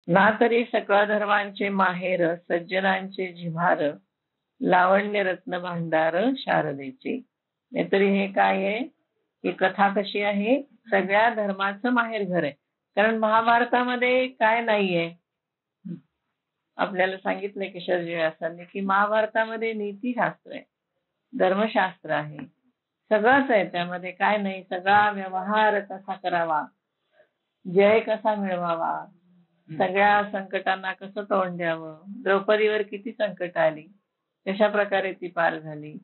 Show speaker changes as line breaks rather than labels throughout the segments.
ना तरी सकळ धर्मांचे माहेर, सज्जनांचे जिव्हार, लावण्य रत्न भांडार शारदेचे. नाहीतरी हे काय आहे, ही कथा कशी आहे, सगळ्या धर्माचं माहेर घर आहे. कारण महाभारतामध्ये काय नाहीये, आपल्याला सांगितलंय किशोरजी व्यासांनी की महाभारतामध्ये नीतीशास्त्र आहे, धर्मशास्त्र आहे, सगळंच आहे त्यामध्ये. काय नाही, सगळा व्यवहार कसा करावा, जय कसा मिळवावा, सगळ्या संकटांना कसं तोंड द्यावं, द्रौपदीवर किती संकट आली, कशा प्रकारे ती पार झाली,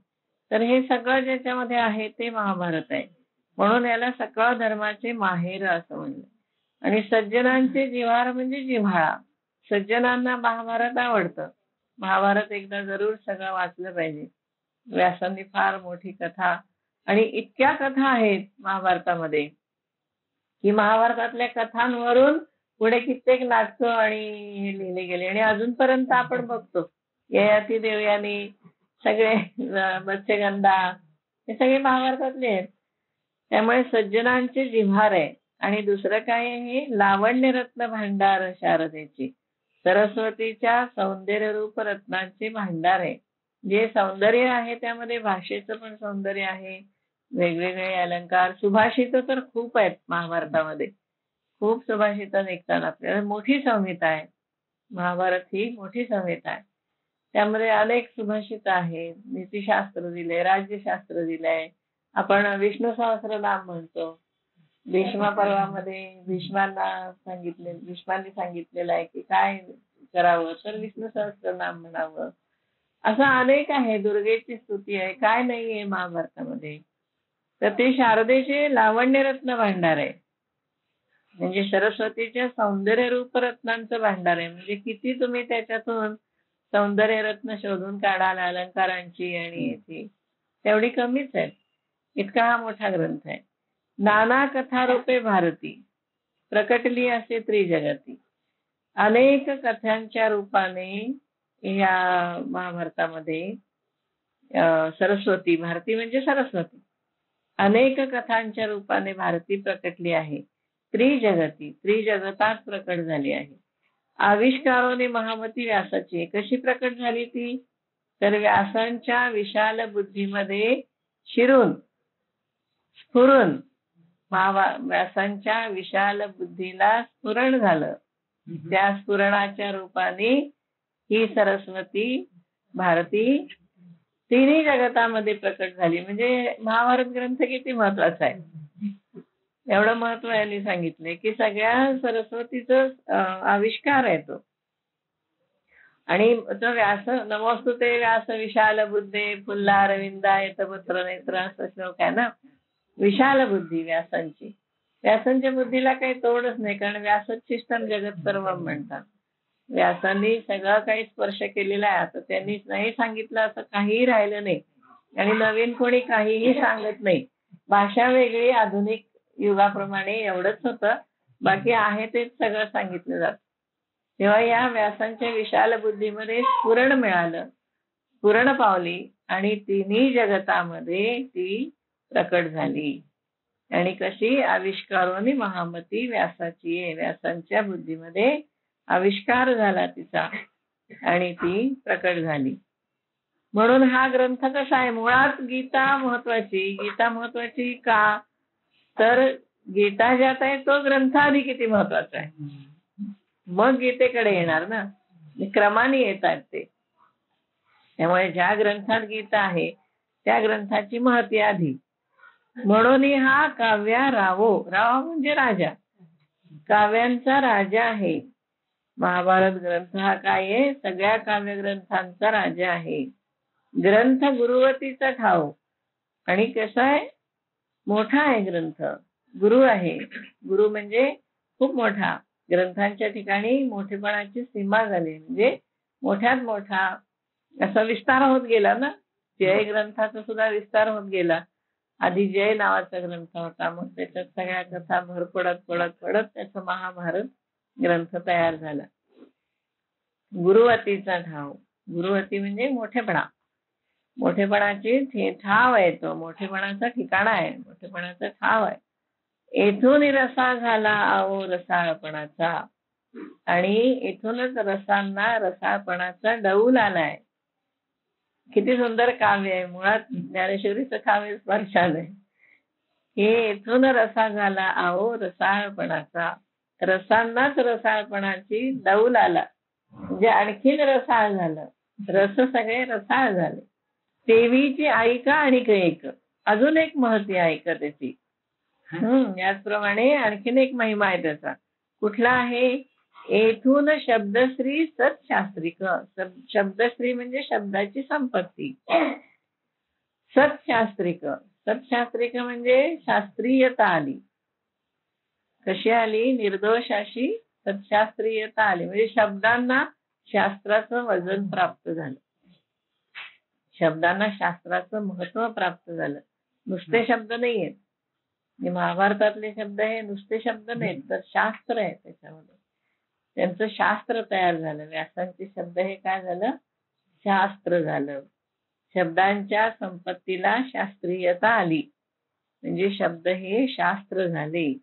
तर हे सगळं ज्याच्यामध्ये आहे ते महाभारत आहे. म्हणून याला सकळ धर्माचे माहेर असं म्हणलं. आणि सज्जनांचे जिव्हार म्हणजे जिव्हाळा. सज्जनांना महाभारत आवडतं. महाभारत एकदा जरूर सगळं वाचलं पाहिजे. व्यासांनी फार मोठी कथा, आणि इतक्या कथा आहेत महाभारतामध्ये की महाभारतातल्या कथांवरून पुढे कित्येक नाटकं आणि हे लिहिले गेले. आणि अजूनपर्यंत आपण बघतो ययाती देवयानी सगळे, मत्स्यगंधा, हे सगळे महाभारतातले आहेत. त्यामुळे सज्जनांचे जिव्हार आहे. आणि दुसरं काय आहे, लावण्य रत्न भांडार शारदेचे, सरस्वतीच्या सौंदर्य रूप रत्नांचे भांडार आहे. जे सौंदर्य आहे त्यामध्ये भाषेचं पण सौंदर्य आहे, वेगवेगळे अलंकार, सुभाषित तर खूप आहेत महाभारतामध्ये. खूप सुभाषित निघतात आपल्याला. मोठी संहिता आहे महाभारत, ही मोठी संहिता आहे. त्यामध्ये अनेक सुभाषित आहेत, नीतिशास्त्र दिले, राज्यशास्त्र दिलंय. आपण विष्णू सहस्रनाम म्हणतो. भीष्मा पर्वामध्ये भीष्मांनी सांगितलेलं आहे की काय करावं, तर विष्णू सहस्रनाम म्हणावं. असं अनेक आहे. दुर्गेची स्तुती आहे, काय नाहीये महाभारतामध्ये. तर ते शारदेचे लावण्य रत्न भांडार आहे, म्हणजे सरस्वतीच्या सौंदर्य रूप रत्नांचं भांडार आहे. म्हणजे किती तुम्ही त्याच्यातून सौंदर्य रत्न शोधून काढाल अलंकारांची, आणि याची तेवढी कमीच आहे. इतका हा मोठा ग्रंथ आहे. नाना कथा रूपे भारती, प्रकटली असे त्रिजगती. अनेक कथांच्या रूपाने या महाभारतामध्ये सरस्वती, भारती म्हणजे सरस्वती, अनेक कथांच्या रूपाने भारती प्रकटली आहे. त्रिजगती, त्रिजगतात प्रकट झाली आहे. आविष्कारोने महामती व्यासाची. कशी प्रकट झाली ती, तर व्यासांच्या विशाल बुद्धीमध्ये शिरून, स्फुरून, व्यासांच्या विशाल बुद्धीला स्फुरण झालं. त्या स्फुरणाच्या रूपाने ही सरस्वती, भारती तिन्ही जगतामध्ये प्रकट झाली. म्हणजे महाभारत ग्रंथ किती महत्वाचा आहे, एवढं महत्व यांनी सांगितलंय की सगळ्या सरस्वतीचं आविष्कार आहे तो. आणि तो व्यास, नमोस्तुते व्यास विशाल बुद्धे पुल्लारविंदायत पुत्र नेत्र, असा श्लोक आहे ना. विशाल बुद्धी व्यासांची. व्यासांच्या बुद्धीला काही तोडच नाही, कारण व्यासोच्छिष्टम जगत सर्वम म्हणतात. व्यासांनी सगळं काही स्पर्श केलेला आहे. आता त्यांनी नाही सांगितलं असं काहीही राहिलं नाही, आणि नवीन कोणी काहीही सांगत नाही. भाषा वेगळी, आधुनिक युगाप्रमाणे एवढंच होतं, बाकी आहे तेच सगळं सांगितलं जातं. तेव्हा या व्यासांच्या विशाल बुद्धीमध्ये स्फुरण मिळालं, स्फुरण पावली, आणि तिन्ही जगतामध्ये ती प्रकट झाली. आणि कशी, आविष्कारोनी महामती व्यासाची आहे. व्यासांच्या बुद्धीमध्ये आविष्कार झाला तिचा, आणि ती प्रकट झाली. म्हणून हा ग्रंथ कसा आहे, मुळात गीता महत्वाची. गीता महत्वाची का, तर गीता ज्यात आहे तो ग्रंथ आधी किती महत्वाचा आहे, मग गीतेकडे येणार ना. क्रमाने येतात ते. त्यामुळे ज्या ग्रंथात गीता आहे त्या ग्रंथाची महती आधी. म्हणून हा काव्या रावो, राव म्हणजे राजा, काव्यांचा राजा आहे. महाभारत ग्रंथ हा काय आहे, सगळ्या काव्य ग्रंथांचा राजा आहे. ग्रंथ गुरुवतीचा ठाव. आणि कसा आहे, मोठा आहे ग्रंथ, गुरु आहे. गुरु म्हणजे खूप मोठा. ग्रंथांच्या ठिकाणी मोठेपणाची सीमा झाली, म्हणजे मोठ्यात मोठा असा विस्तार होत गेला ना. जय ग्रंथाचा सुद्धा विस्तार होत गेला. आधी जय नावाचा ग्रंथ होता, मग त्याच्यात सगळ्या कथा भर पडत पडत पडत त्याचा महाभारत ग्रंथ तयार झाला. गुरुवतीचा ठाव. गुरुवती म्हणजे मोठेपणा, मोठेपणाची ठाव आहे तो, मोठेपणाचा ठिकाणा आहे, मोठेपणाचा ठाव आहे. येथून रसा झाला आवो रसाळपणाचा. आणि इथूनच रसांना रसाळपणाचा डौल आलाय. किती सुंदर काव्य आहे. मुळात ज्ञानेश्वरीचं काव्य स्पर्शालय. हे इथून रसा झाला आहो रसाळपणाचा, रसांनाच रसाळपणाची डौल आला. म्हणजे आणखीन रसाळ झालं, रस सगळे रसाळ झाले. देवीची ऐका आणि एक अजून एक महती ऐका त्याची. याचप्रमाणे आणखीन एक महिमा आहे त्याचा. कुठला आहे? येथून शब्दश्री सत्शास्त्रिक. शब्दश्री म्हणजे शब्दाची संपत्ती. सत्शास्त्रिक, सत्शास्त्रिक म्हणजे शास्त्रीयता आली. कशी आली? निर्दोष अशी सत्शास्त्रीयता आली. म्हणजे शब्दांना शास्त्राचं वजन प्राप्त झालं, शब्दांना शास्त्राचं महत्व प्राप्त झालं. नुसते शब्द नाहीयेत, महाभारतातले शब्द हे नुसते शब्द नाहीत, तर शास्त्र आहे त्याच्यामध्ये. त्यांचं शास्त्र तयार झालं. व्यासांचे शब्द हे काय झालं? शास्त्र झालं. शब्दांच्या संपत्तीला शास्त्रीयता आली, म्हणजे शब्द हे शास्त्र झाले.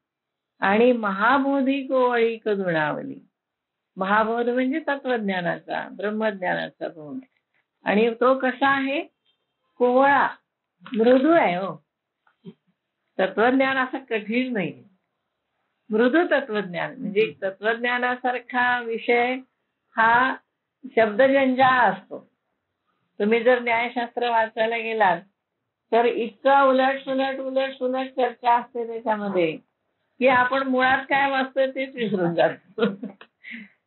आणि महाबोधी कोवळीक दुणावली. महाबोध म्हणजे तत्वज्ञानाचा, ब्रह्मज्ञानाचा बोध. आणि तो कसा आहे? कोवळा, मृदू आहे. हो, तत्वज्ञान असं कठीण नाही, मृदू तत्वज्ञान. म्हणजे तत्वज्ञानासारखा विषय हा शब्दजंजाळ असतो. तुम्ही जर न्यायशास्त्र वाचायला गेलात तर इतका उलट सुलट उलट सुलट चर्चा असते त्याच्यामध्ये की आपण मुळात काय वाचतोय तेच विसरून जातो.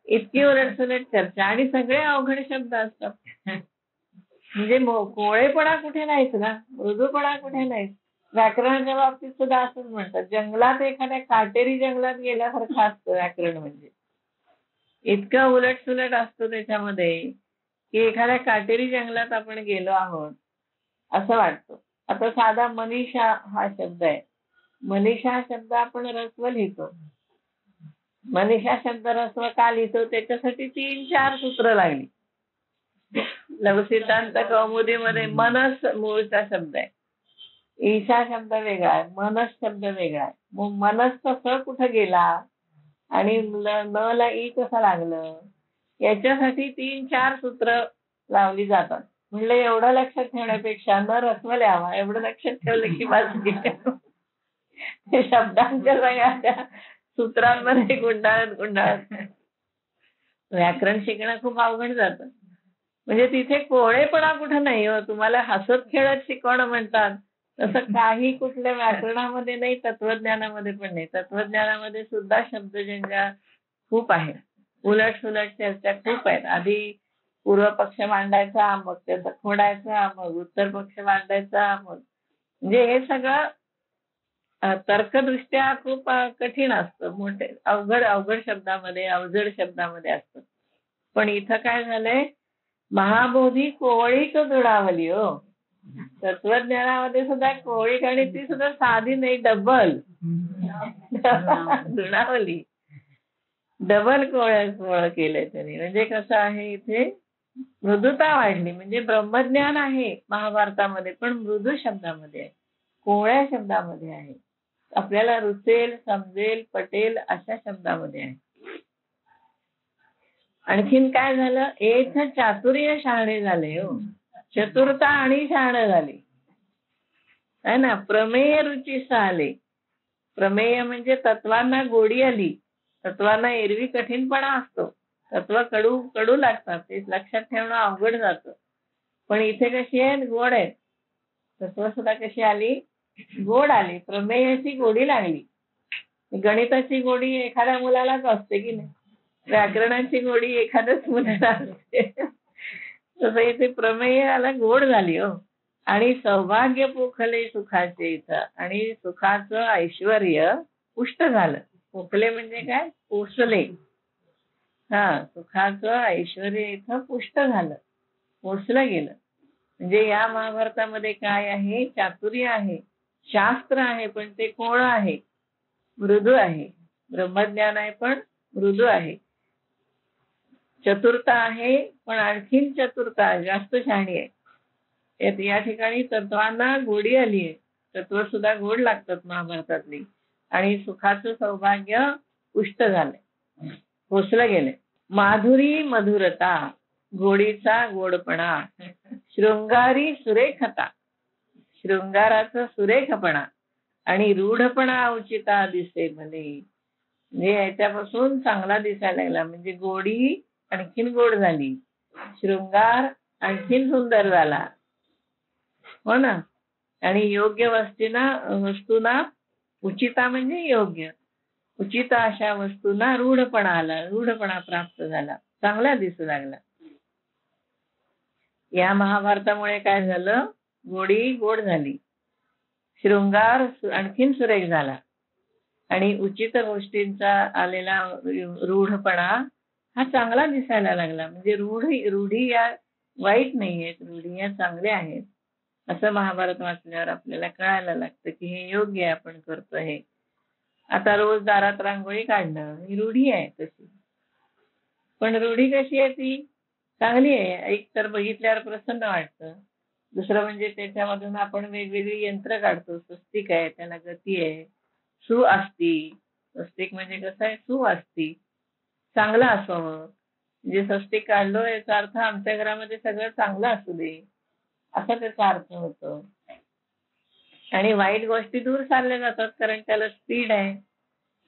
इतकी उलट सुलट चर्चा आणि सगळे अवघड शब्द असतात. म्हणजे कोवळेपणा कुठे नाहीच ना, मृदूपणा कुठे नाहीच. व्याकरणाच्या बाबतीत सुद्धा असंच म्हणतात. जंगलात एखाद्या काटेरी जंगलात गेल्यासारखं असतं व्याकरण. म्हणजे इतकं उलट सुलट असतो त्याच्यामध्ये की एखाद्या काटेरी जंगलात आपण गेलो आहोत असं वाटतं. आता साधा मनीषा हा शब्द आहे. मनीषा हा शब्द आपण रस्व लिहितो. मनीषा शब्द रस्व का लिहितो? त्याच्यासाठी 3-4 सूत्र लागली. लघुसिद्धांत कौमुदीमध्ये मनस मूळचा शब्द आहे. ईशा शब्द वेगळा आहे, मनस शब्द वेगळा आहे. मग मनसचा स कुठं गेला आणि न ला ई कसं लागलं, याच्यासाठी 3-4 सूत्र लावली जातात. म्हणलं एवढं लक्षात ठेवण्यापेक्षा न रस्व लिहावा, एवढं लक्षात ठेवलं की बस. शब्दांच्या सगळ्या त्या सूत्रांमध्ये गुंडाळत व्याकरण शिकणं खूप अवघड जातं. म्हणजे तिथे कोवळेपणा कुठं नाही हो. तुम्हाला हसत खेळत शिकवणं म्हणतात तसं काही कुठल्या व्याकरणामध्ये नाही, तत्वज्ञानामध्ये पण नाही. तत्वज्ञानामध्ये सुद्धा शब्दजंजाळ खूप आहे, उलट सुलट चर्चा खूप आहेत. आधी पूर्व पक्ष मांडायचा, मग त्याचा खोडायचा, मग उत्तर पक्ष मांडायचा, मग म्हणजे हे सगळं तर्कदृष्ट्या खूप कठीण असतं. मोठे अवघड शब्दामध्ये, अवजड शब्दामध्ये असतं. पण इथं काय झालंय? महाबोधी कोवळीक दुणावली. हो, तत्वज्ञानामध्ये सुद्धा कोवळीक, आणि ती सुद्धा साधी नाही, डबल दुणावली, डबल कोवळ केलंय त्यांनी. म्हणजे कसं आहे, इथे मृदुता वाढली. म्हणजे ब्रह्मज्ञान आहे महाभारतामध्ये, पण मृदू शब्दामध्ये आहे, कोवळ्या शब्दामध्ये आहे. आपल्याला रुचेल, समजेल, पटेल अशा शब्दामध्ये आहे. आणखीन काय झालं? एथ चातुर्य शहाणे झाले. हो, चतुरता आणि शहाणे झाले है ना. प्रमेय रुची आले. प्रमेय म्हणजे तत्वांना गोडी आली. तत्वांना एरवी कठीणपणा असतो, तत्व कडू लागतात, ते लक्षात ठेवणं अवघड जातं. पण इथे कशी आहेत? गोड आहेत. तत्व सुद्धा कशी आली? गोड आली. प्रमेयाची गोडी लागली. गणिताची गोडी एखाद्या मुलालाच असते की नाही, व्याकरणाची गोडी एखाद्याच मुलाला असते. तसं इथे प्रमेयाला गोड झाली. हो, आणि सौभाग्य पोखले सुखाचे इथं, आणि सुखाचं ऐश्वर पुष्ट झालं. पोखले म्हणजे काय? पोचले. सुखाचं ऐश्वर इथं पुष्ट झालं, पोचलं गेलं. म्हणजे या महाभारतामध्ये काय आहे? चातुर्य आहे, शास्त्र आहे, पण ते कोवळं आहे, मृदू आहे. ब्रह्मज्ञान आहे पण मृदू आहे. चतुरता आहे, पण आणखीन चतुरता जास्त शहाणी आहे. या ठिकाणी तत्वांना गोडी आली आहे. तत्व सुद्धा गोड लागतात महाभारतातली. आणि सुखाचं सौभाग्य पुष्ट झालंय. पोचलं गेले. माधुरी मधुरता, गोडीचा गोडपणा, शृंगारी सुरेखता, शृंगाराचा सुरेखपणा आणि रूढपणा उचिता दिसे भले. म्हणजे याच्यापासून चांगला दिसायला लागला, म्हणजे गोडी आणखीन गोड झाली, शृंगार आणखीन सुंदर झाला, हो ना. आणि योग्य वस्तूना उचिता म्हणजे योग्य, उचिता अशा वस्तूंना रूढपणा आला, रूढपणा प्राप्त झाला, चांगला दिसू लागला. या महाभारतामुळे काय झालं? गोडी गोड झाली, शृंगार आणखीन सुरेख झाला आणि उचित गोष्टींचा आलेला रूढपणा हा चांगला दिसायला लागला. म्हणजे रूढी या वाईट नाहीयेत, रूढी या चांगल्या आहेत, असं महाभारत वाचल्यावर आपल्याला कळायला लागतं की हे योग्य आहे, आपण करतो हे. आता रोज दारात रांगोळी काढणं ही रूढी आहे तशी, पण रूढी कशी आहे? ती चांगली आहे. एक तर बघितल्यावर प्रसन्न वाटतं, दुसरं म्हणजे त्याच्यामधून आपण वेगवेगळी यंत्र काढतो. स्वस्तिक आहे, त्याला गती आहे, सुअस्ती. स्वस्तिक म्हणजे कसं आहे? सुअस्ती, चांगलं असावं. म्हणजे स्वस्तिक काढलो याचा अर्थ आमच्या घरामध्ये सगळं चांगलं असू दे, असा त्याचा अर्थ होतो. आणि वाईट गोष्टी दूर चालल्या जातात, कारण त्याला स्पीड आहे.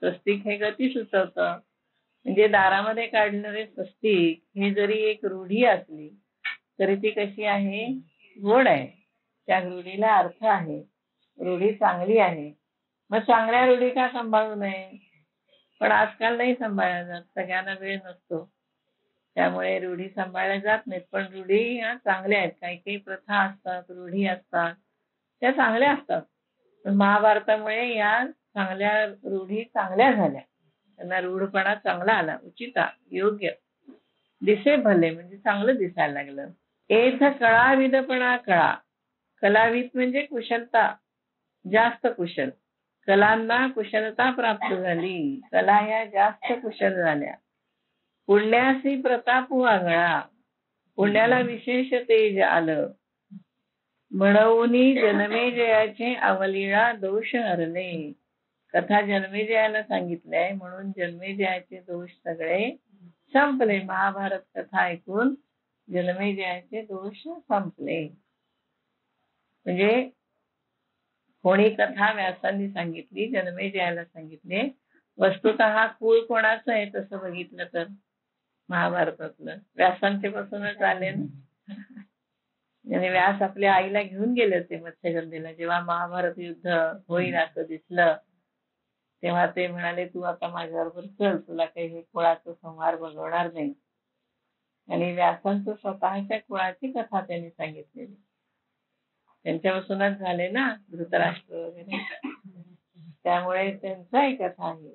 स्वस्तिक हे गती सुचवतं. म्हणजे दारामध्ये काढणारे स्वस्तिक हे जरी एक रूढी असली तरी ती कशी आहे? गोड आहे. त्या रूढीला अर्थ आहे, रूढी चांगली आहे. मग चांगल्या रूढी का सांभाळू नये? पण आजकाल नाही सांभाळल्या जात, सगळ्यांना वेळ नसतो, त्यामुळे रूढी सांभाळल्या जात नाहीत. पण रूढी ह्या चांगल्या आहेत. काही काही प्रथा असतात, रूढी असतात, त्या चांगल्या असतात. पण महाभारतामुळे या चांगल्या रूढी चांगल्या झाल्या, त्यांना रूढपणा चांगला आला, उचिता योग्य दिसे भले, म्हणजे चांगलं दिसायला लागलं. एथ कळाविदपणा कळा, कलाविद म्हणजे कुशलता, जास्त कुशल, कलांना कुशलता प्राप्त झाली, कला ह्या जास्त कुशल झाल्या. पुण्यासी प्रताप वागळा, पुण्याला विशेष तेज आलं, म्हणून जन्मेजयाचे अवलीळा दोष हरले. कथा जन्मेजयाला सांगितलंय म्हणून जन्मेजयाचे दोष सगळे संपले. महाभारत कथा ऐकून जन्मेजयाचे दोष संपले. म्हणजे कोणी कथा व्यासांनी सांगितली, जन्मेजयाला सांगितले. वस्तुतः कुळ कोणाचं आहे तसं बघितलं तर महाभारतातलं व्यासांचे पासूनच आले ना. आणि व्यास आपल्या आईला घेऊन गेले होते मत्स्यगंधेला. जेव्हा महाभारत युद्ध होईल असं दिसलं तेव्हा ते म्हणाले, तू आता माझ्याबरोबर चल, तुला काही हे कुळाचा संहार बघवणार नाही. आणि व्यासांचं स्वतःच्या कुळाची कथा त्यांनी सांगितलेली, त्यांच्यापासूनच झाले ना धृतराष्ट्र वगैरे, त्यामुळे त्यांचा एक कथा आहे.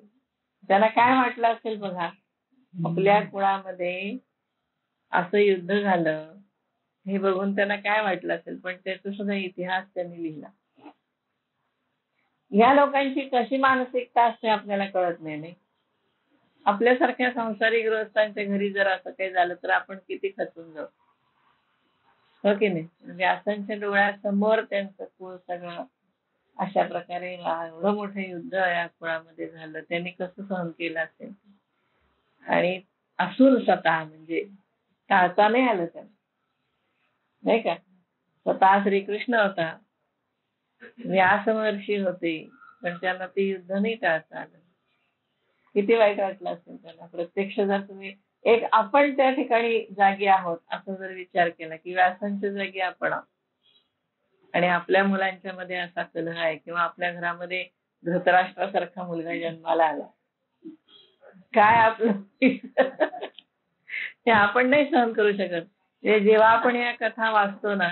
त्याला काय वाटलं असेल बघा, आपल्या कुळामध्ये असं युद्ध झालं हे बघून त्यांना काय वाटलं असेल. पण त्याचा सुद्धा इतिहास त्यांनी लिहिला. ह्या लोकांची कशी मानसिकता असते आपल्याला कळत नाही. आपल्यासारख्या संसारी गृहस्थांच्या घरी जर असं काही झालं तर आपण किती खचून जाऊ, हो की नाही. व्यासांच्या डोळ्यासमोर त्यांचं कुळ सगळं अशा प्रकारे एवढं मोठं युद्ध या कुळामध्ये झालं, त्यांनी कसं सहन केलं असेल. आणि असुर स्वतः, म्हणजे टाळता नाही आलं त्यांना, नाही का. स्वतः श्रीकृष्ण होता, व्यास महर्षी होते, पण त्यांना ते युद्ध नाही टाळता आलं. किती वाईट वाटलं असेल त्यांना. प्रत्यक्ष जर तुम्ही आपण त्या ठिकाणी जागी आहोत असं जर विचार केला की व्यासांच्या जागी आपण आहोत आणि आपल्या मुलांच्या मध्ये असा कलह आहे, किंवा आपल्या घरामध्ये धृतराष्ट्रासारखा मुलगा जन्माला आला, काय आपलं ते आपण नाही सहन करू शकत. जेव्हा आपण या कथा वाचतो ना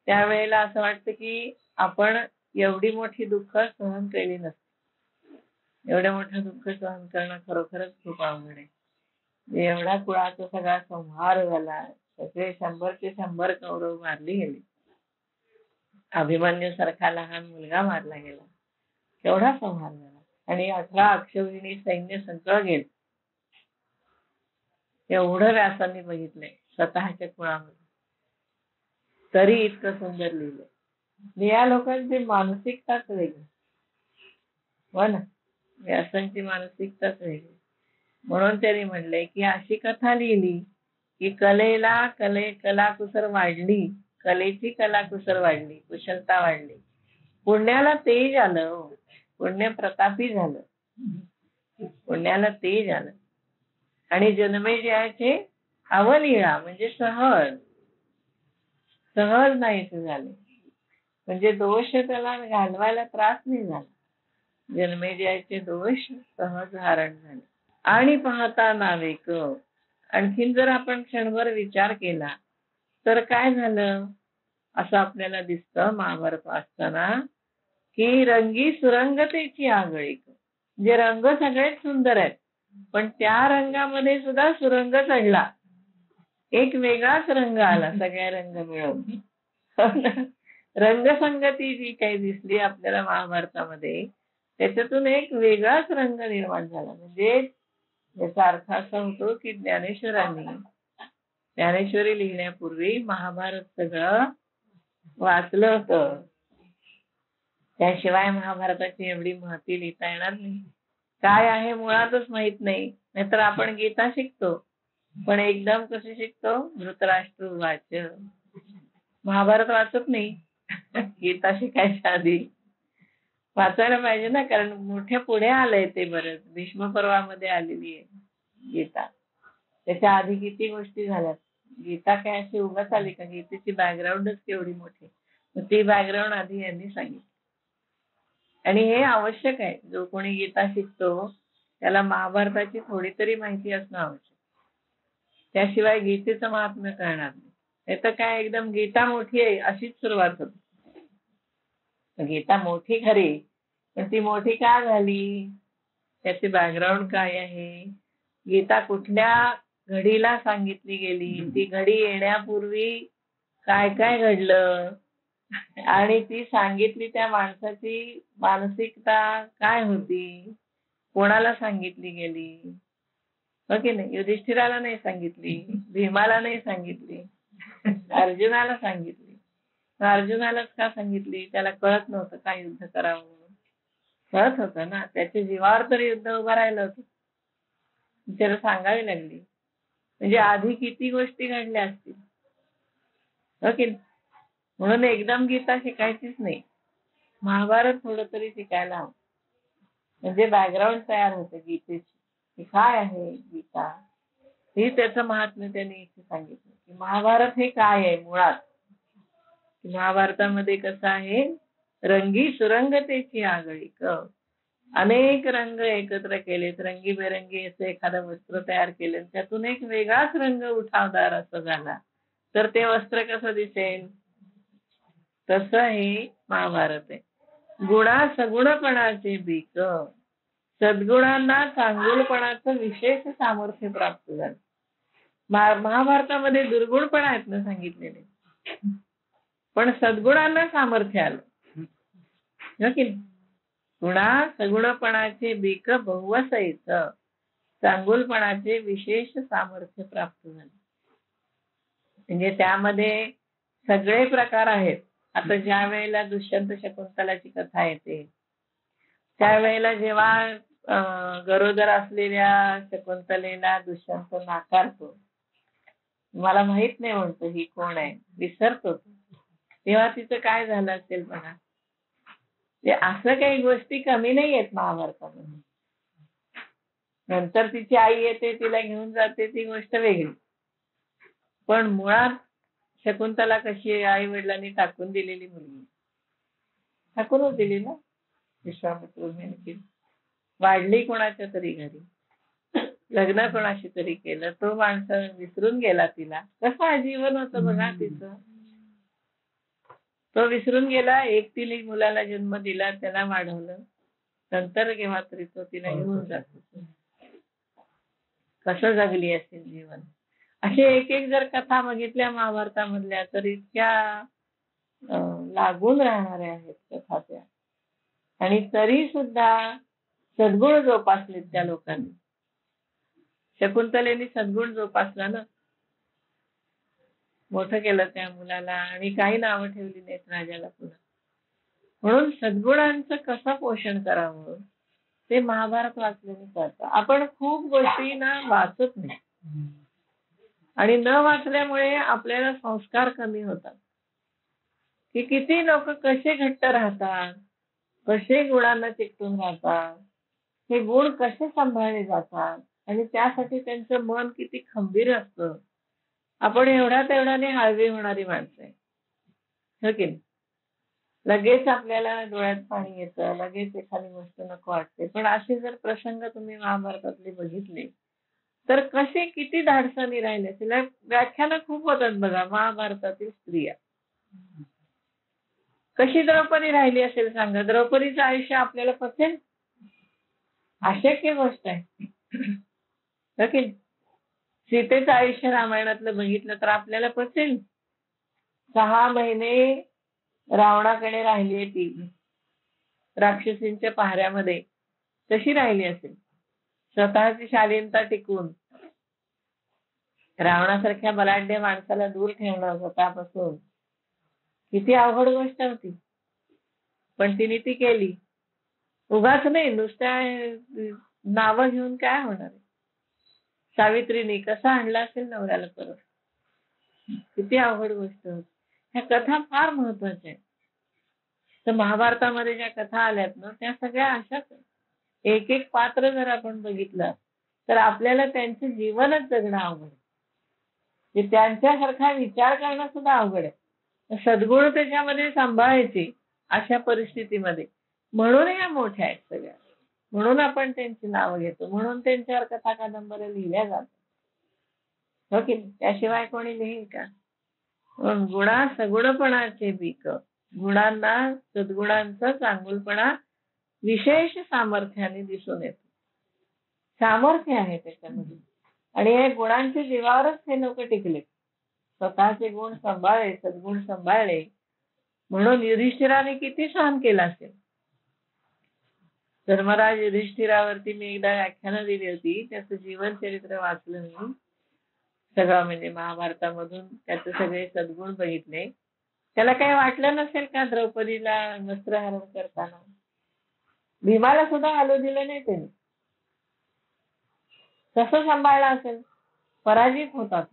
त्यावेळेला असं वाटतं की आपण एवढी मोठी दुःख सहन केली नसते. एवढं मोठं दुःख सहन करणं खरोखरच खूप अवघड आहे. एवढा कुळाचा सगळा संहार झाला, सगळे 100चे 100 कौरव मारली गेली, अभिमन्यू सारखा लहान मुलगा मारला गेला, केवढा संहार झाला. आणि 18 अक्षौहिणी सैन्य सगळं गेलं. एवढं व्यासांनी बघितलंय स्वतःच्या कुळामध्ये, तरी इतकं सुंदर लिहिलं. या लोकांची मानसिकताच वेगळी, हो ना. व्यासांची मानसिकताच वेगळी. म्हणून त्यांनी म्हणले की अशी कथा लिहिली की कलाकुसर वाढली, कलेची कलाकुसर वाढली, कुशलता वाढली, पुण्याला तेज आलं हो. पुण्य प्रतापी झालं, पुण्याला तेज आलं. आणि जन्मेजयाचे अवलिळा म्हणजे सहज नाहीसे झाले. म्हणजे दोष त्याला घालवायला त्रास नाही झाला. जन्मेजयाचे दोष सहज हरण झाले. आणि पाहता नावेक, आणखीन जर आपण क्षणभर विचार केला तर काय झालं असं आपल्याला दिसतं महाभारत वाचताना की रंगी सुरंगतेची आगळीक. म्हणजे रंग सगळेच सुंदर आहेत, पण त्या रंगामध्ये सुद्धा सुरंग चढला, एक वेगळाच रंग आला सगळ्या रंग मिळून. रंगसंगती जी काही दिसली आपल्याला महाभारतामध्ये, त्याच्यातून एक वेगळाच रंग निर्माण झाला. म्हणजे याचा अर्थ असा होतो की ज्ञानेश्वरी लिहिण्यापूर्वी महाभारत सगळं वाचलं होतं. त्याशिवाय महाभारताची एवढी महती लिहिता येणार नाही. काय आहे मुळातच माहित नाही. नाहीतर आपण गीता शिकतो, पण एकदम कसं शिकतो, धृतराष्ट्र वाच, महाभारत वाचत नाही. गीता शिकायच्या आधी वाचायला पाहिजे ना, कारण मोठ्या पुढे आलंय ते बरंच. भीष्म पर्वामध्ये आलेली आहे गीता. त्याच्या आधी किती गोष्टी झाल्यात. गीता काय अशी उगाच आली का? गीतेची बॅकग्राऊंडच केवढी मोठी. ती बॅकग्राऊंड आधी यांनी सांगितली. आणि हे आवश्यक आहे. जो कोणी गीता शिकतो त्याला महाभारताची थोडी तरी माहिती असणं आवश्यक. त्याशिवाय गीतेचं महात्म्य कळणार नाही. नाही तर काय एकदम गीता मोठी आहे अशीच सुरुवात होते. गीता मोठी खरी, पण ती मोठी का झाली, त्याचे बॅकग्राऊंड काय आहे, गीता कुठल्या घडीला सांगितली गेली, ती घडी येण्यापूर्वी काय काय घडलं, आणि ती सांगितली त्या माणसाची मानसिकता काय होती, कोणाला सांगितली गेली, हो की नाही. युधिष्ठिराला नाही सांगितली, भीमाला नाही सांगितली, अर्जुनाला सांगितली. अर्जुनालाच का सांगितली? त्याला कळत नव्हतं का युद्ध करावं म्हणून? कळत होतं ना, त्याच्या जीवावर तर युद्ध उभं राहिलं होतं. त्याला सांगावी लागली. म्हणजे आधी किती गोष्टी घडल्या असतील, हो की नाही. म्हणून एकदम गीता शिकायचीच नाही, महाभारत थोडं तरी शिकायला हवं. म्हणजे बॅकग्राऊंड तयार होतं गीतेची, काय आहे गीता, ही त्याचं महात्म्य त्यांनी इथे सांगितलं की महाभारत हे काय आहे मुळात. महाभारतामध्ये कसं आहे, रंगी सुरंगतेची आगळीक, अनेक रंग एकत्र केलेत, रंगीबेरंगी असं एखादं वस्त्र तयार केलं, त्यातून एक वेगळाच रंग उठावदार असं झाला, तर ते वस्त्र कसं दिसेल, तसं हे महाभारत आहे. गुणा सगुणपणाचे बीक, सद्गुणांना चांगुलपणाचं विशेष सामर्थ्य प्राप्त झालं. महाभारतामध्ये दुर्गुण पण आहेत ना सांगितलेले, पण सद्गुणांना सामर्थ्य आलं, हो की नाही. गुणा सगुणपणाचे बीक बहुवसैत, चांगुलपणाचे विशेष सामर्थ्य प्राप्त झाले. म्हणजे त्यामध्ये सगळे प्रकार आहेत. आता ज्या वेळेला दुष्यंत शकुंतलाची कथा येते, त्यावेळेला जेव्हा गरोदर असलेल्या शकुंतलेला दुष्यंत नाकारतो, मला माहित नाही म्हणतो ही कोण आहे, विसरतो, तेव्हा तिचं काय झालं असेल बघा. असं काही गोष्टी कमी नाही आहेत महाभारतामध्ये. नंतर तिची आई येते, तिला घेऊन जाते, ती गोष्ट वेगळी. पण मुळात शकुंतला कशी आई वडिलांनी टाकून दिलेली मुलगी, टाकूनच दिली ना विश्वामित्र. वाढली कोणाच्या तरी घरी, लग्न कोणाशी तरी केलं, तो माणसं विसरून गेला तिला. कसं आजीवन होतं बघा तिचं, तो विसरून गेला. एक तिने मुलाला जन्म दिला, त्याला वाढवलं, नंतर केव्हा तरी तो तिला घेऊन जातो. कसं जगली असेल जीवन. असे एक एक जर कथा बघितल्या महाभारतामधल्या तर इतक्या लागून राहणाऱ्या आहेत कथा त्या. आणि तरी सुद्धा सद्गुण जोपासलेत त्या लोकांनी. शकुंतलेने सद्गुण जोपासला ना, मोठं केलं त्या मुलाला, आणि काही नावं ठेवली नाहीत राजाला पुन्हा. म्हणून सद्गुणांचं कसं पोषण करावं ते महाभारत वाचल्याने कळतं. आपण खूप गोष्टी ना वाचत नाही आणि न वाचल्यामुळे आपल्याला संस्कार कमी होतात, की किती लोक कसे घट्ट राहतात, कसे गुणांना चिकटून राहतात, हे गुण कसे सांभाळले जातात आणि त्यासाठी त्यांचं मन किती खंबीर असतं. आपण एवढ्या तेवढ्याने हळवी होणारी माणसं आहे, हो की नाही? लगेच आपल्याला डोळ्यात पाणी येतं, लगेच एखादी गोष्ट नको वाटते. पण असे जर प्रसंग तुम्ही महाभारतातले बघितले तर कसे किती धाडसानी राहिले असेल. व्याख्यानं खूप होतात बघा महाभारतातील स्त्रिया. कशी द्रौपदी राहिली असेल सांगा. द्रौपदीचं आयुष्य आपल्याला पचेल? अशक्य गोष्ट आहे, हो की नाही? सीतेचं आयुष्य रामायणातलं बघितलं तर आपल्याला पचेल? 6 महिने रावणाकडे राहिली ती राक्षसींच्या पहाऱ्यामध्ये, कशी राहिली असेल स्वतःची शालीनता टिकवून. रावणासारख्या बलाढ्य माणसाला दूर ठेवणं स्वतःपासून किती अवघड गोष्ट होती, पण तिने ती केली. उगाच नाही, नुसत्या नावं घेऊन काय होणार आहे. सावित्रीने कसा आणला असेल नवऱ्याला परत, किती अवघड गोष्ट होती. ह्या कथा फार महत्वाच्या आहेत. तर महाभारतामध्ये ज्या कथा आल्यात ना त्या सगळ्या अशाच आहेत. एक एक पात्र जर आपण बघितलं तर आपल्याला त्यांचं जीवनच जगणं अवघड आहे. त्यांच्यासारखा विचार करणं सुद्धा अवघड आहे. सद्गुण त्याच्यामध्ये सांभाळायचे अशा परिस्थितीमध्ये. म्हणून या मोठ्या आहेत सगळ्या, म्हणून आपण त्यांची नावं घेतो, म्हणून त्यांच्यावर कथा कादंबऱ्या लिहिल्या जातात, हो की नाही? त्याशिवाय कोणी लिहिल का? गुणा सगुणपणाचे बीक, गुणांना सद्गुणांचा चांगुलपणा विशेष सामर्थ्याने दिसून येतो. सामर्थ्य आहे त्याच्यामध्ये आणि या गुणांच्या जीवावरच हे लोक टिकले. स्वतःचे गुण सांभाळले, सद्गुण सांभाळले, म्हणून युधिष्ठिराने किती सहन केला असेल. धर्मराज युधिष्ठिरावरती मी एकदा व्याख्यानं दिली होती, त्याचं जीवनचरित्र वाचलं मी सगळं, म्हणजे महाभारतामधून त्याचे सगळे सद्गुण बघितले. त्याला काही वाटलं नसेल का द्रौपदीला वस्त्रहरण करताना? भीमाला सुद्धा आलो दिलं नाही त्यांनी. कसं सांभाळला असेल? पराजित होता.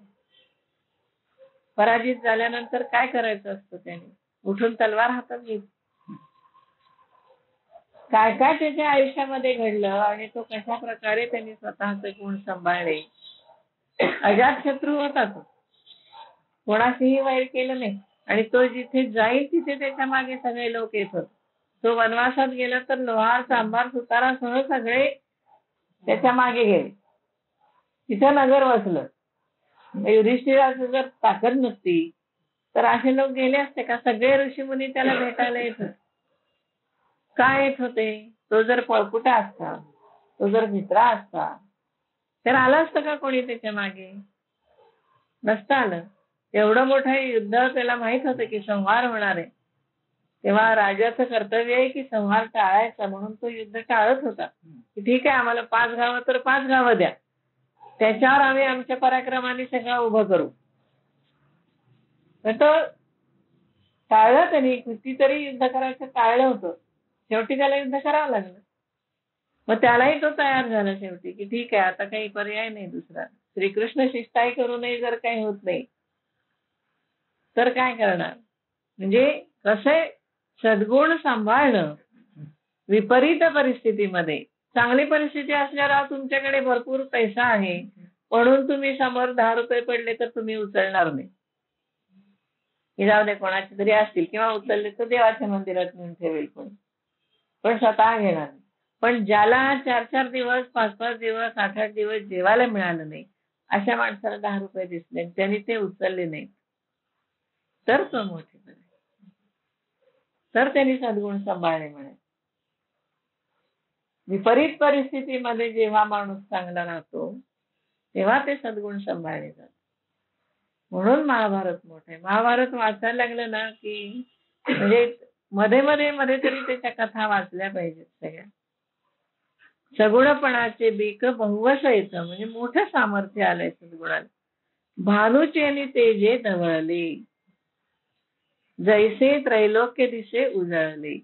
पराजित झाल्यानंतर काय करायचं असतं त्याने? उठून तलवार हातात घेतली. काय काय त्याच्या आयुष्यामध्ये घडलं आणि तो कशा प्रकारे त्यांनी स्वतःचे गुण सांभाळले. अजातशत्रू होता तो, कोणाशीही वैर केलं नाही आणि तो जिथे जाईल तिथे त्याच्या मागे सगळे लोक येत होते. तो वनवासात गेला तर लोहार, सांबार, सुतारासह सगळे त्याच्या मागे गेले. तिथं नगर वसलं. युधिष्ठिराचं जर ताकद नसती तर असे लोक गेले असते का? सगळे ऋषीमुनी त्याला भेटायला येत होते. काय येत होते? तो जर पळकुटा असता, तो जर भित्रा असता तर आलं असतं का कोणी त्याच्या मागे? नसतं आलं. एवढं मोठं युद्ध त्याला माहित होतं की संहार होणार आहे. तेव्हा राजाचं कर्तव्य आहे की संहार टाळायचा, म्हणून तो युद्ध टाळत होता. ठीक आहे, आम्हाला 5 गावं तर 5 गावं द्या, त्याच्यावर आम्ही आमच्या पराक्रमाने सगळं उभं करू. तर तो टाळलं त्यांनी, कितीतरी युद्ध करायचं टाळलं होतं. शेवटी त्याला युद्ध करावं लागलं. मग त्यालाही तो तयार झाला शेवटी की ठीक आहे, आता काही पर्याय नाही दुसरा. श्रीकृष्ण शिष्टाई करूनही जर काही होत नाही तर काय करणार? म्हणजे कसं सद्गुण सांभाळणं विपरीत परिस्थितीमध्ये. चांगली परिस्थिती असल्यावर तुमच्याकडे भरपूर पैसा आहे म्हणून तुम्ही समोर 10 रुपये पडले तर तुम्ही उचलणार नाही, की जाऊ दे कोणाचे तरी असतील, किंवा उचलले तर देवाच्या मंदिरात नेऊन ठेवेल कोणी, पण स्वतः घेणार नाही. पण ज्याला 4-4 दिवस, 5-5 दिवस, 8-8 दिवस जेवायला मिळालं नाही, अशा माणसाला 10 रुपये दिसले, त्यांनी ते उचलले नाही, तर तो मोठे बने, तर त्यांनी सद्गुण सांभाळले म्हणे. विपरीत परिस्थितीमध्ये जेव्हा माणूस चांगला राहतो तेव्हा ते सद्गुण सांभाळले जातात. म्हणून महाभारत मोठं आहे. महाभारत वाचायला लागलं ना की म्हणजे मध्ये तरी त्याच्या कथा वाचल्या पाहिजेत सगळ्या. सगुणपणाचे बीक बहुवस येतं, म्हणजे मोठं सामर्थ्य आलंय सद्गुणाला. भानुचेनी तेजे धवळले, जैसे त्रैलोक्य दिसे उजळले.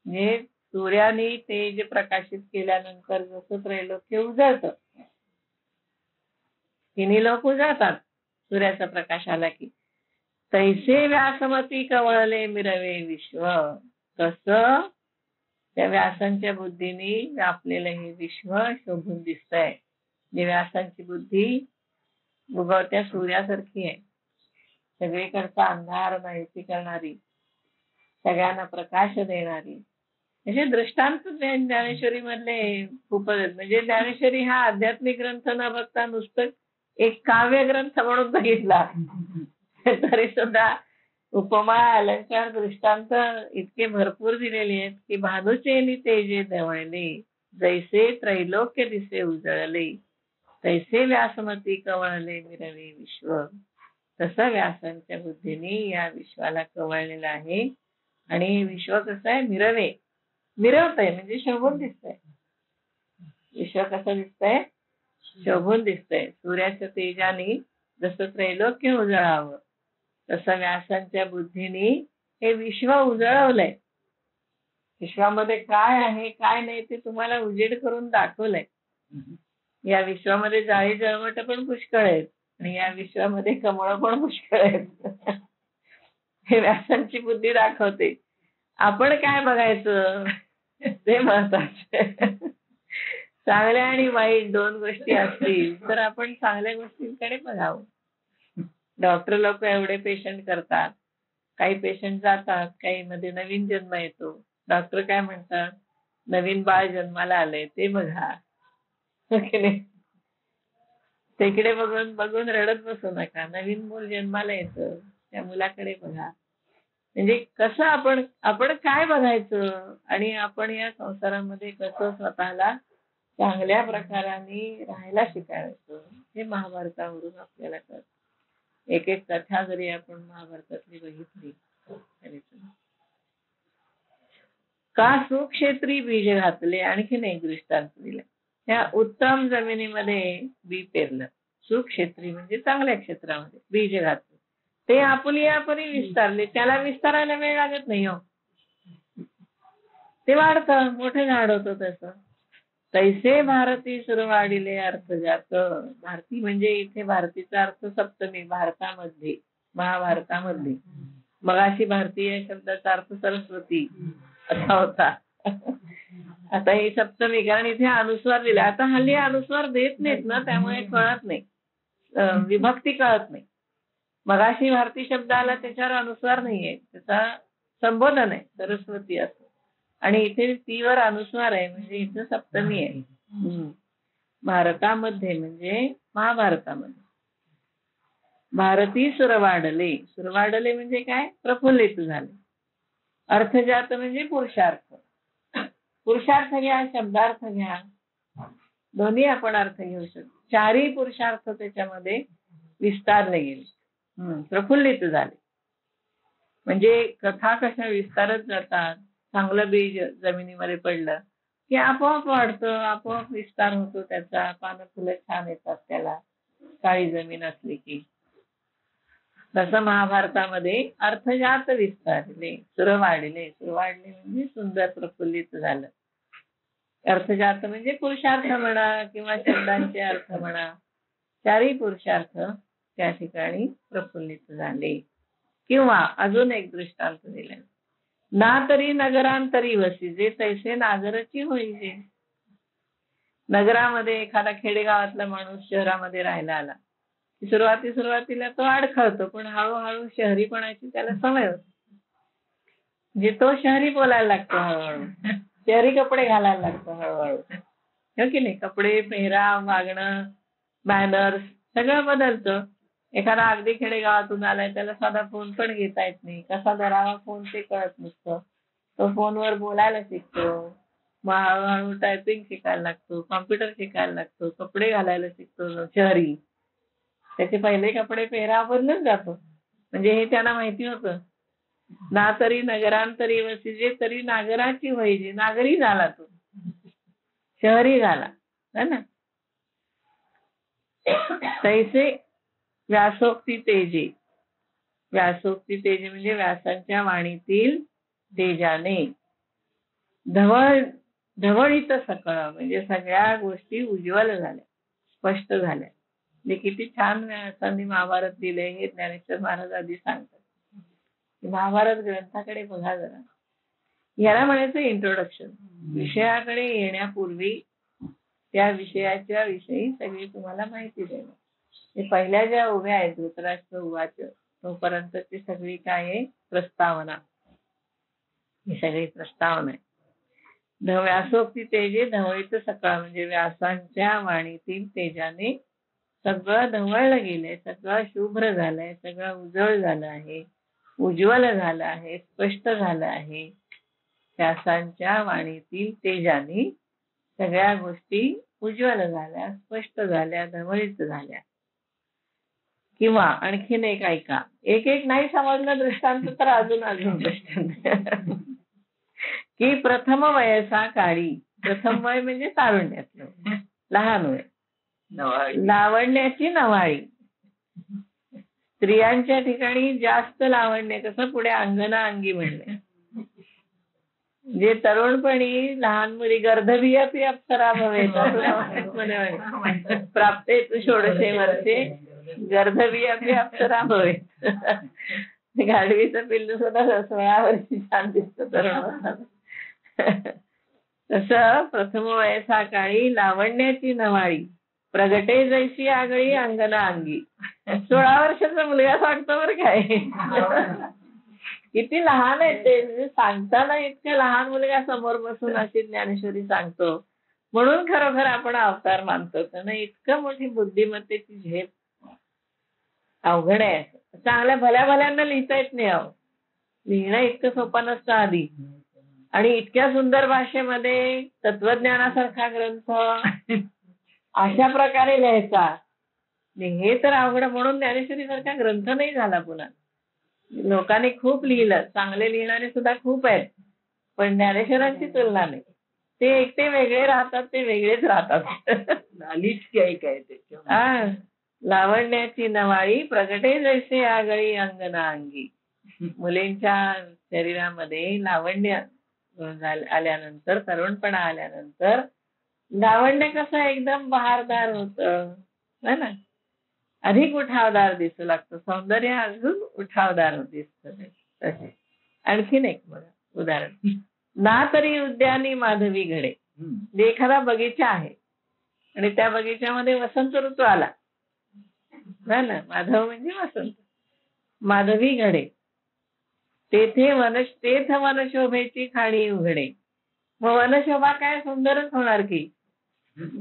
म्हणजे सूर्याने तेज प्रकाशित केल्यानंतर जसं त्रैलोक्य उजळतं, तिन्ही लोक उजळतात सूर्याचा प्रकाश आला की, तैसे व्यासमती कवळले मिरवे विश्व. तसं त्या व्यासांच्या बुद्धीने व्यापलेलं हे विश्व शोभून दिसतंय. जे व्यासांची बुद्धी उगवत्या सूर्यासारखी आहे, सगळीकडचा अंधार नाहीसी करणारी, सगळ्यांना प्रकाश देणारी. म्हणजे दृष्टांत ज्ञानेश्वरी मधले खूपच आहेत. म्हणजे ज्ञानेश्वरी हा आध्यात्मिक ग्रंथ न बघता नुसतं एक काव्य ग्रंथ म्हणून बघितला तरी सुद्धा उपमा अलंकार दृष्टांत इतके भरपूर दिलेले आहेत की भानुचेनी तेजे दवळले, जैसे त्रैलोक्य दिसे उजळले, तैसे व्यासमती कवळले मिरवे विश्व. तसं व्यासांच्या बुद्धीने या विश्वाला कवळलेलं आहे. आणि हे विश्व कसं आहे, मिरवतंय म्हणजे शोभून दिसतंय. विश्व कसं दिसतंय, शोभून दिसतंय. सूर्याच्या तेजाने जसं त्रैलोक्य उजळावं तसं व्यासांच्या बुद्धीने हे विश्व उजळवलंय. विश्वामध्ये काय आहे काय नाही ते तुम्हाला उजेड करून दाखवलंय. या विश्वामध्ये जाळी जळमट पण पुष्कळ आहेत आणि या विश्वामध्ये कमळ पण पुष्कळ आहेत. हे व्यासांची बुद्धी दाखवते. आपण काय बघायचं ते महत्वाचं. चांगल्या आणि वाईट दोन गोष्टी असतील तर आपण चांगल्या गोष्टींकडे बघावं. डॉक्टर लोक एवढे पेशंट करतात, काही पेशंट जातात, काही मध्ये नवीन जन्म येतो. डॉक्टर काय म्हणतात, नवीन बाळ जन्माला आलंय ते बघा. तिकडे बघून बघून रडत बसू नका. नवीन मूल जन्माला येतं, त्या मुलाकडे बघा. म्हणजे कसं आपण काय बघायचं आणि आपण या संसारामध्ये कसं स्वतःला चांगल्या प्रकाराने राहायला शिकायचं हे महाभारतावरून आपल्याला कळतं. एक एक कथा जरी आपण महाभारतातली बघितली तरी का सुक्षेत्री बीज घातले. आणखीन एक दृष्टांत दिलं. त्या उत्तम जमिनीमध्ये बी पेरलं, सुक्षेत्री म्हणजे चांगल्या क्षेत्रामध्ये बीज घातले, ते आपुली आपली विस्तारले. त्याला विस्तारायला वेळ लागत नाही हो, ते वाढतं, मोठं झाड होतं तसं. तैसे भारती सुरवाढिले अर्थ जात. भारती म्हणजे इथे भारतीचा अर्थ सप्तमी, भारतामध्ये, महाभारतामध्ये. मगाशी भारतीय शब्दाचा अर्थ सरस्वती असा होता. आता ही सप्तमी, कारण इथे अनुस्वार दिला. आता हल्ली अनुस्वार देत नाहीत ना, त्यामुळे कळत नाही, विभक्ती कळत नाही. मगाशी भारती शब्द आला त्याच्यावर अनुस्वार नाहीये, त्याचा संबोधन आहे सरस्वती असं. आणि इथे तीवर अनुस्वार आहे म्हणजे इथं सप्तमी आहे. भारतामध्ये म्हणजे महाभारतामध्ये. भारती सुरवाढले, सुरवाढले म्हणजे काय, प्रफुल्लित झाले. अर्थजात म्हणजे पुरुषार्थ. पुरुषार्थ घ्या, शब्दार्थ घ्या, दोन्ही आपण अर्थ घेऊ शकतो. चारही पुरुषार्थ त्याच्यामध्ये विस्तारले गेले, प्रफुल्लित झाले. म्हणजे कथा कशा विस्तारत जातात. चांगलं बीज जमिनीमध्ये पडलं की आपोआप वाढतं, आपोआप विस्तार होतो त्याचा. पानं फुलं छान येतात त्याला, काळी जमीन असली की. तसं महाभारतामध्ये अर्थजात विस्तारले, सुरवाढले. सुरवाढले म्हणजे सुंदर प्रफुल्लित झालं. अर्थजात म्हणजे पुरुषार्थ म्हणा किंवा शब्दांचे अर्थ म्हणा, चारही पुरुषार्थ त्या ठिकाणी प्रफुल्लित झाले. किंवा अजून एक दृष्टांत दिला, ना तरी नगरांतरी वसिजे, तैसे नागरची होईजे. नगरामध्ये एखादा खेडेगावातला माणूस शहरामध्ये राहायला आला, सुरुवातीला तो अडखळतो, पण हळूहळू शहरीपणाची त्याला सवय होते. म्हणजे तो शहरी बोलायला लागतो हळूहळू, शहरी कपडे घालायला लागतो हळूहळू, हो की नाही. कपडे, पेहराव, वागणं, मॅनर्स सगळं बदलतं. एखादा अगदी खेडेगावातून आलाय, त्याला साधा फोन पण घेता येत नाही, कसा धरावा फोन ते कळत नसतं. तो फोनवर बोलायला शिकतो, मग हळूहळू टायपिंग शिकायला लागतो, कॉम्प्युटर शिकायला लागतो, कपडे घालायला शिकतो शहरी. त्याचे पहिले कपडे पेहराव बदलून जातो. म्हणजे हे त्यांना माहिती होतं. ना तरी नगरांतरी वसिजे, तरी नागराची व्हायची. नागरी झाला तो, शहरी झाला है ना. तैसे व्यासोक्ती तेजे, व्यासोक्ती तेजे म्हणजे व्यासांच्या वाणीतील तेजाने. ढवळीत सकळ म्हणजे सगळ्या गोष्टी उज्ज्वल झाल्या, स्पष्ट झाल्या. म्हणजे किती छान व्यासांनी महाभारत दिले हे ज्ञानेश्वर महाराज आधी सांगतात. महाभारत ग्रंथाकडे बघा जरा. याला म्हणायचं इंट्रोडक्शन. विषयाकडे येण्यापूर्वी त्या विषयाच्या विषयी सगळी तुम्हाला माहिती देणं. हे पहिल्या ज्या उभ्या आहेत धृतराष्ट्र उवाच तोपर्यंतची सगळी काय आहे प्रस्तावना. ही सगळी प्रस्तावना आहे. व्यासोक्ती तेजे ढवळीत सकाळ म्हणजे व्यासांच्या वाणीतील तेजाने सगळं ढवळलं गेलंय, सगळं शुभ्र झालंय, सगळं उजळ झालं आहे, उज्ज्वल झालं आहे, स्पष्ट झालं आहे. व्यासांच्या वाणीतील तेजाने सगळ्या गोष्टी उज्ज्वल झाल्या, स्पष्ट झाल्या, ढवळीत झाल्या. किंवा आणखीन एक ऐका, एक एक नाही समजलं दृष्टांत तर अजून दृष्टांत की प्रथम वयसा काळी. प्रथम वय म्हणजे तारुण्यातलं लहान वय, लावण्याची नवाळी. स्त्रियांच्या ठिकाणी जास्त लावण्य, कसं पुढे अंगना अंगी म्हणले. जे तरुणपणी लहान मुली गर्धभियपी अप्सरा भवेत प्राप्तेतु षोडशे वर्षे गर्धभियपी अप्सरा भवेत. गाढवीचं पिल्लू सुद्धा 16 वर्षी छान दिसतं तरुण. तसं प्रथम वयसा काळी लावण्याची नवाळी प्रगटे जैसी आगळी अंगना अंगी. 16 वर्षाचा मुलगा सांगतो बरं काय. किती लहान आहे ते, म्हणजे सांगताना इतकं लहान मुलगा समोर बसून अशी ज्ञानेश्वरी सांगतो. म्हणून खरोखर आपण अवतार मानतो. त्यांना इतकं मोठी बुद्धिमत्तेची झेप अवघड आहे. चांगल्या भल्या भल्यांना लिहिता येत नाही. लिहिणं इतकं सोपं नसतं आधी. आणि इतक्या सुंदर भाषेमध्ये तत्वज्ञानासारखा ग्रंथ अशा प्रकारे लिहायचा हे तर अवघड. म्हणून ज्ञानेश्वरी सारखा ग्रंथ नाही झाला पुन्हा. लोकांनी खूप लिहिलं, चांगले लिहिणारे सुद्धा खूप आहेत, पण ज्ञानेश्वरांची तुलना नाही. ते एकटे वेगळे राहतात, ते वेगळेच राहतात. लावण्याची नवाळी प्रगटे जैसे आगळी अंगना अंगी. मुलींच्या शरीरामध्ये लावण्य आल्यानंतर, तरुणपणा आल्यानंतर लावण्य कसं एकदम बहारदार होतं ना, अधिक उठावदार दिसू लागतं. सौंदर्य अजून उठावदार दिसतं. आणखीन एक बघा उदाहरण. ना तरी उद्यानी माधवी घडे. एखादा बगीचा आहे आणि त्या बगीच्यामध्ये वसंत ऋतू आला ना, माधव म्हणजे वसंत. माधवी घडे तेथे तेथ वनशोभेची खाणी उघडे. मग वनशोभा काय सुंदरच होणार की.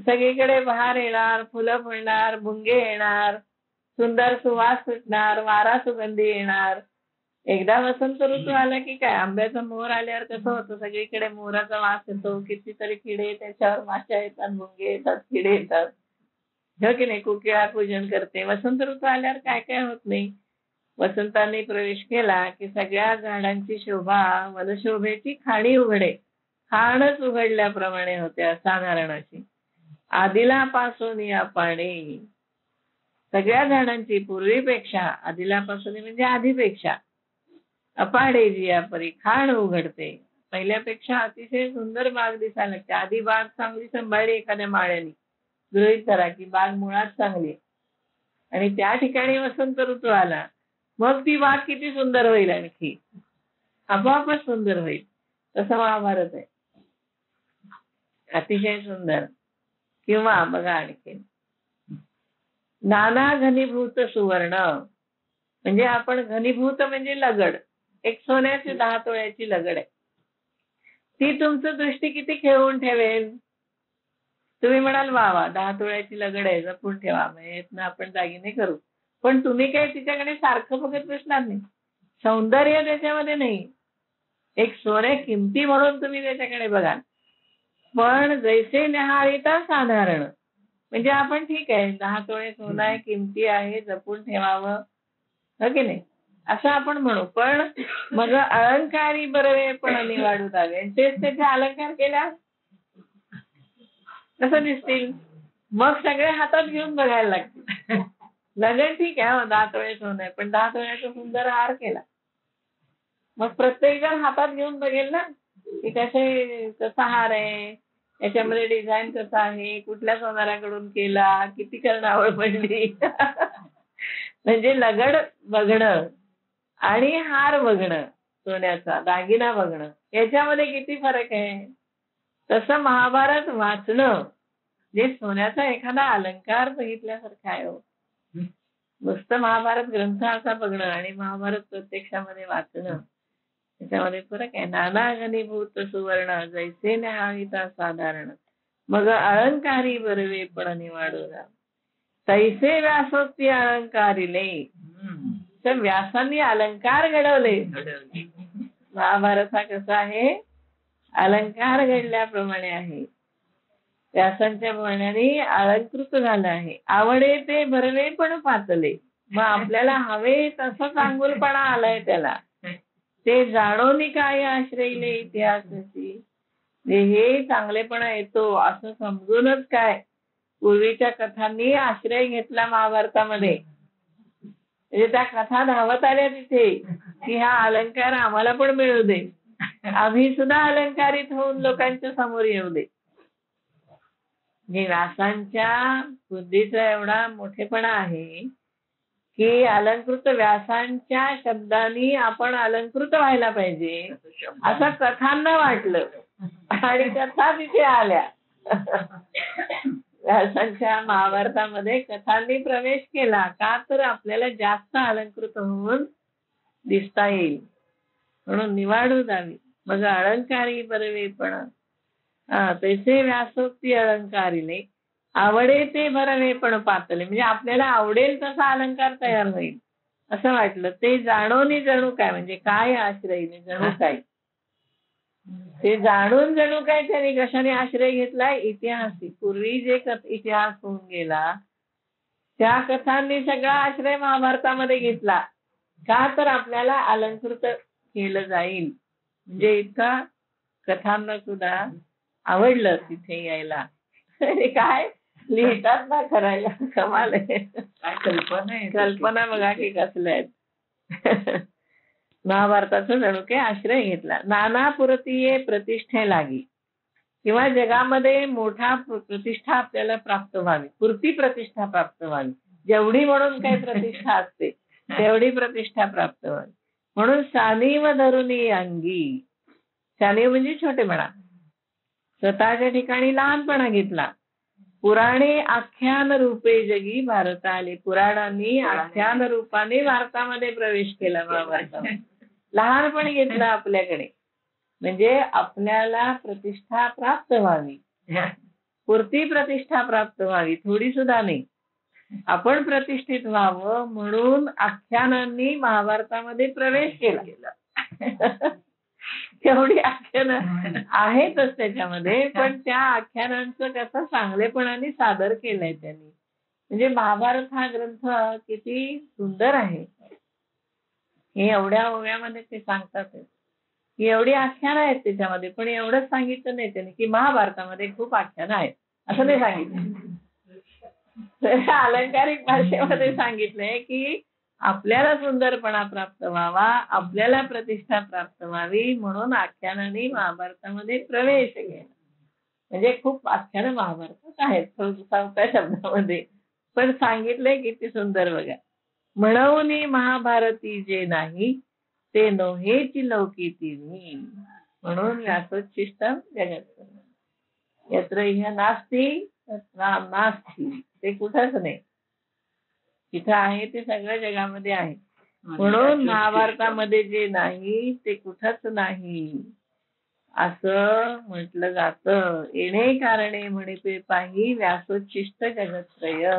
सगळीकडे बहार येणार, फुलं फुलणार, भुंगे येणार, सुंदर सुवास सुटणार, वारा सुगंधी येणार. एकदा वसंत ऋतू आला की काय, आंब्याचा मोहर आल्यावर कसं होतं, सगळीकडे मोहराचा वास येतो, कितीतरी किडे त्याच्यावर, माशा येतात, भुंगे येतात, किडे येतात, हो की नाही. कोकिळा पूजन करते. वसंत ऋतू आल्यावर काय काय होत नाही. वसंताने प्रवेश केला की सगळ्या झाडांची शोभा वनशोभेची खाणी उघडे. खाणच उघडल्याप्रमाणे होते असाधारण अशी. आदिलापासून या पाणी सगळ्या झाडांची पूर्वीपेक्षा, आदिलापासून म्हणजे आधीपेक्षा, अपाडे जिया परी खाण उघडते. पहिल्यापेक्षा अतिशय सुंदर बाग दिसायला लागते. आधी बाग चांगली सांभाळली एखाद्या माळ्याने, गृहीत धरा की बाग मुळात चांगली, आणि त्या ठिकाणी वसंत ऋतू आला मग ती बाग किती सुंदर होईल, आणखी आपोआपच सुंदर होईल. तसं महाभारत आहे, अतिशय सुंदर. किंवा बघा आणखी नाना घनीभूत सुवर्ण. म्हणजे आपण घनीभूत म्हणजे लगड, एक सोन्याची 10 तोळ्याची लगड आहे. ती तुमचं दृष्टी किती खेळवून ठेवेल. तुम्ही म्हणाल वा 10 तोळ्याची लगड आहे, जपून ठेवा, म्हणजे आपण दागिने करू. पण तुम्ही काय तिच्याकडे सारखं बघत बसणार नाही. सौंदर्य त्याच्यामध्ये नाही, एक सोने किमती म्हणून तुम्ही त्याच्याकडे बघा. पण जैसे निहाळीता साधारण, म्हणजे आपण ठीक आहे 10 तोळे सोनं आहे, किमती आहे, जपून ठेवावं, हो की नाही, असं आपण म्हणू. पण मग अलंकारी बरवे पण निवाडू दावे, तेच त्याचे अलंकार केल्या कसं दिसतील. मग सगळे हातात घेऊन बघायला लागतील. लगेच ठीक आहे 10 तोळे सोनं आहे, पण 10 तोळ्याचा सुंदर हार केला, मग प्रत्येक जण हातात घेऊन बघेल ना. की कसा हार आहे, याच्यामध्ये डिझाईन कसं आहे, कुठल्या सोनाराकडून केला, किती कर्णावळ पडली. म्हणजे लगड बघणं आणि हार बघणं, सोन्याचा दागिना बघणं, याच्यामध्ये किती फरक आहे. तसं महाभारत वाचणं जे सोन्याचा एखादा अलंकार बघितल्यासारखं आहे हो. नुसतं महाभारत ग्रंथ असा बघणं आणि महाभारत प्रत्यक्षामध्ये वाचणं, त्याच्यामध्ये फरक आहे. नाना घनीभूत सुवर्ण जैसे न्याहाविता साधारण, मग अलंकारी बरवे पण निवाडोरा, तैसे व्यासोक्ती अलंकारिले. तर व्यासांनी अलंकार घडवले. महाभारत हा कसा आहे, अलंकार घडल्याप्रमाणे आहे. व्यासांच्या म्हणण्याने अलंकृत झालं आहे. आवडे ते भरवे पण पातले. मग आपल्याला हवे तसं चांगुलपणा आलाय त्याला. ते जाणोनी काय आश्रयले इतिहासाची, हे चांगलेपणा येतो असं समजूनच काय पूर्वीच्या कथांनी आश्रय घेतला महाभारतामध्ये. म्हणजे त्या कथा धावत आल्या तिथे की हा अलंकार आम्हाला पण मिळू दे, आम्ही सुद्धा अलंकारित होऊन लोकांच्या समोर येऊ दे. व्यासांच्या बुद्धीचा एवढा मोठेपणा आहे की अलंकृत व्यासांच्या शब्दांनी आपण अलंकृत व्हायला पाहिजे असं कथांना वाटलं आणि कथा तिथे आल्या. व्यासांच्या महाभारतामध्ये कथांनी प्रवेश केला का, तर आपल्याला जास्त अलंकृत होऊन दिसता येईल म्हणून निवाडू द्यावी. मग अलंकारी बरवेपण तैसे व्यासोक्ती अलंकारिले, आवडे ते भरवे पण पातले. म्हणजे आपल्याला आवडेल तसा अलंकार तयार होईल असं वाटलं. ते जाणोनी जणू काय, म्हणजे काय आश्रयने जणू काय, ते जाणून जणू काय त्यांनी कशाने आश्रय घेतलाय, इतिहास. पूर्वी जे इतिहास होऊन गेला त्या कथांनी सगळा आश्रय महाभारतामध्ये घेतला का, तर आपल्याला अलंकृत केलं जाईल. म्हणजे इतका कथांना सुद्धा आवडलं तिथे यायला. काय लिहितात ना करायला, कमाल आहे. कल्पना बघा की कसल्या आहेत. महाभारताचा जणू काही आश्रय घेतला. नाना पुरतीये प्रतिष्ठे लागी, किंवा जगामध्ये मोठा प्रतिष्ठा आपल्याला प्राप्त व्हावी, पुरती प्रतिष्ठा प्राप्त व्हावी. जेवढी म्हणून काही प्रतिष्ठा असते तेवढी प्रतिष्ठा प्राप्त व्हावी म्हणून सानीव धरुनी अंगी. सानीव म्हणजे छोटेपणा, स्वतःच्या ठिकाणी लहानपणा घेतला. पुराणे आख्यान रूपे जगी भारत आले. पुराणांनी आख्यान रूपाने भारतामध्ये प्रवेश केला. महाभारतामध्ये लहानपण घेतलं आपल्याकडे, म्हणजे आपल्याला प्रतिष्ठा प्राप्त व्हावी, पुरती प्रतिष्ठा प्राप्त व्हावी, थोडी सुद्धा नाही. आपण प्रतिष्ठित व्हावं म्हणून आख्यानांनी महाभारतामध्ये प्रवेश केला. तेवढी आख्यान आहेतच त्याच्यामध्ये, पण त्या आख्यानांचं कसं चांगलेपणाने सादर केलंय त्यांनी. म्हणजे महाभारत हा ग्रंथ किती सुंदर आहे हे एवढ्या ओव्यामध्ये ते सांगतात. ही एवढी आख्यान आहेत त्याच्यामध्ये, पण एवढंच सांगितलं नाही त्यांनी की महाभारतामध्ये खूप आख्यान आहेत असं नाही सांगितलं. अलंकारिक भाषेमध्ये सांगितलंय की आपल्याला सुंदरपणा प्राप्त व्हावा, आपल्याला प्रतिष्ठा प्राप्त व्हावी म्हणून आख्यानांनी महाभारतामध्ये प्रवेश केला. म्हणजे खूप आख्यानं महाभारतात आहेत सोप्या शब्दामध्ये, पण सांगितलंय किती सुंदर बघा. म्हणून महाभारती जे नाही ते नोहेची लौकी तिन्ही, म्हणून व्यासोच्छिष्टम जगत यत्र इह नास्ती तत्र नास्ती. ते कुठंच नाही, तिथं आहे ते सगळ्या जगामध्ये आहे. म्हणून महाभारतामध्ये जे नाही ते कुठंच नाही असं म्हटलं जातं. येणे कारणे म्हणे पाही व्यासोच्छिष्ट जगत्रय.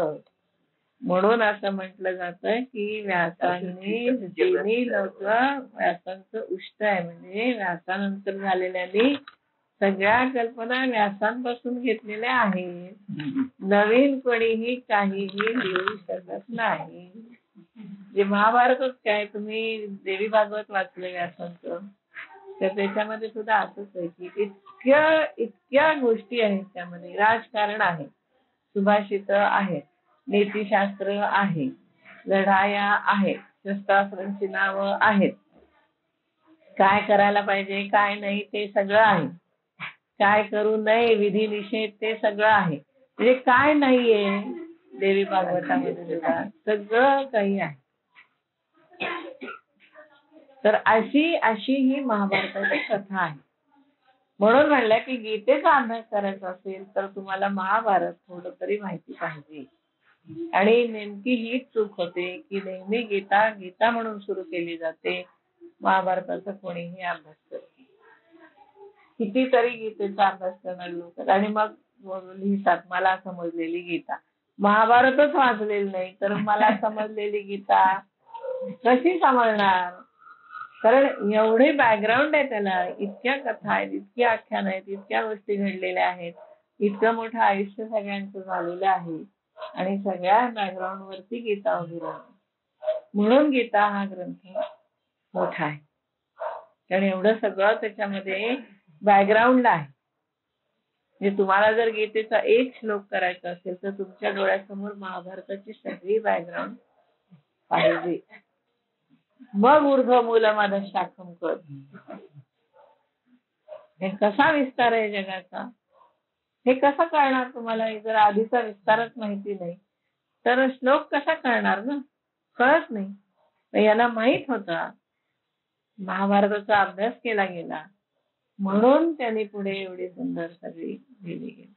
म्हणून असं म्हटलं जातं की व्यासांनी तिन्ही लोक व्यासांचं उष्ट आहे, म्हणजे व्यासानंतर झालेल्यांनी सगळ्या कल्पना व्यासांपासून घेतलेल्या आहेत. नवीन कोणीही काहीही लिहू शकत नाही. जे महाभारतच काय, तुम्ही देवी भागवत वाचलं व्यासांचं, तर त्याच्यामध्ये सुद्धा असंच आहे की इतक्या गोष्टी आहेत त्यामध्ये. राजकारण आहे, सुभाषित आहेत, नीतिशास्त्र आहे, लढाया आहेत, शस्त्रास्त्रांची नावं आहेत, काय करायला पाहिजे काय नाही ते सगळं आहे. काय करू नये विधी निषेध ते सगळं आहे. म्हणजे काय नाहीये देवी भागवतामध्ये सुद्धा सगळं काही आहे. तर अशी अशी ही महाभारताची कथा आहे. म्हणून म्हणलं की गीतेचा अभ्यास करायचा असेल तर तुम्हाला महाभारत थोडं तरी माहिती पाहिजे. आणि नेमकी हीच चूक होते की नेहमी गीता गीता म्हणून सुरू केली जाते, महाभारताचा कोणीही अभ्यास करत नाही. कितीतरी गीतेचा अभ्यास करणारे लोक आणि मग लिहितात मला समजलेली गीता. महाभारतच वाचलेलं नाही तर मला समजलेली गीता कशी समजणार? कारण एवढे बॅकग्राऊंड आहे त्याला, इतक्या कथा आहेत, इतकी आख्यान आहेत, इतक्या गोष्टी घडलेल्या आहेत, इतकं मोठं आयुष्य सगळ्यांचं झालेलं आहे आणि सगळ्या बॅकग्राऊंड वरती गीता उभी राहते. म्हणून गीता हा ग्रंथ मोठा आहे. कारण एवढं सगळं त्याच्यामध्ये बॅकग्राऊंडला आहे. म्हणजे तुम्हाला जर गीतेचा एक श्लोक करायचा असेल तर तुमच्या डोळ्यासमोर महाभारताची सगळी बॅकग्राऊंड पाहिजे. मग ऊर्ध्वमूलमध शाखम कर. कसा विस्तार आहे जगाचा हे कसं कळणार तुम्हाला? जर आधीचा विस्तारच माहिती नाही तर श्लोक कसा कळणार ना? कळत नाही. यांना माहित होता, महाभारताचा अभ्यास केला गेला म्हणून त्यांनी पुढे एवढी सुंदर सगळी लिहिली गेली.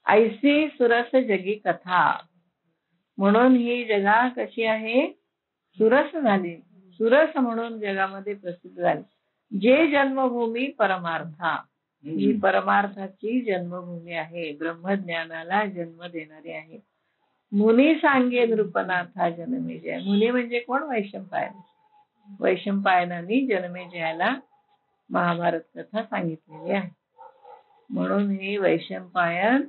ऐसी सुरस जगी कथा. म्हणून ही जगा कशी आहे? सुरस झाली. सुरस म्हणून जगामध्ये प्रसिद्ध झाली. जे जन्मभूमी परमार्था, ही परमार्थाची जन्मभूमी आहे, ब्रह्मज्ञानाला जन्म देणारी आहे. मुनी सांगे नृपनाथा जन्मेजय. मुनी म्हणजे कोण? वैशंपायन. वैशंपायनांनी जन्मेजयाला महाभारत कथा सांगितलेली आहे. म्हणून ही वैशंपायन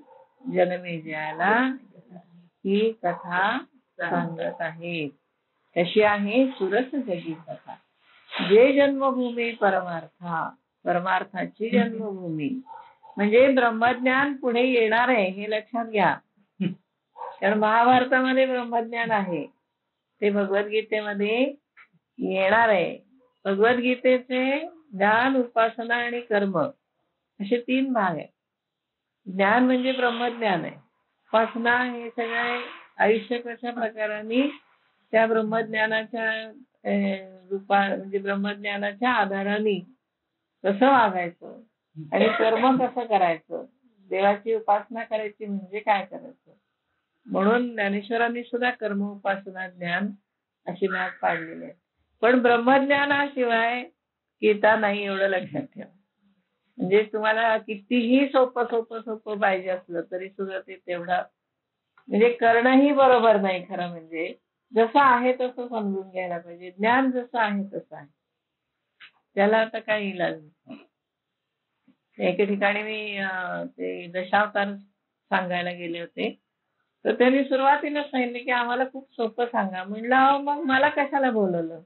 जन्मेजयाला ही कथा सांगत आहेत. कशी आहे? सुरस जगी कथा. जे जन्मभूमी परमार्था, परमार्थाची जन्मभूमी म्हणजे ब्रह्मज्ञान पुढे येणार आहे हे लक्षात घ्या. कारण महाभारतामध्ये ब्रह्मज्ञान आहे, ते भगवद्गीतेमध्ये येणार आहे. भगवद्गीतेचे ज्ञान, उपासना आणि कर्म असे 3 भाग आहेत. ज्ञान म्हणजे ब्रह्मज्ञान आहे. उपासना हे सगळे आयुष्य कशा प्रकाराने त्या ब्रह्मज्ञानाच्या रूपा म्हणजे ब्रह्मज्ञानाच्या आधाराने कसं वागायचं आणि कर्म कसं करायचं, देवाची उपासना करायची म्हणजे काय करायचं. म्हणून ज्ञानेश्वरांनी सुद्धा कर्म, उपासना, ज्ञान अशी भाग पाडलेले आहेत. पण ब्रह्मज्ञानाशिवाय गीता नाही एवढं लक्षात ठेवा. म्हणजे तुम्हाला कितीही सोपं सोपं सोपं पाहिजे असलं तरी सुद्धा ते तेवढं म्हणजे करणंही बरोबर नाही. खरं म्हणजे जसं आहे तसं समजून घ्यायला पाहिजे. ज्ञान जसं आहे तसं आहे, त्याला आता काही इलाज नाही. एके ठिकाणी मी ते दशावतार सांगायला गेले होते तर त्यांनी सुरुवातीला सांगितलं की आम्हाला खूप सोपं सांगा. म्हणलं मग मला कशाला बोलवलं?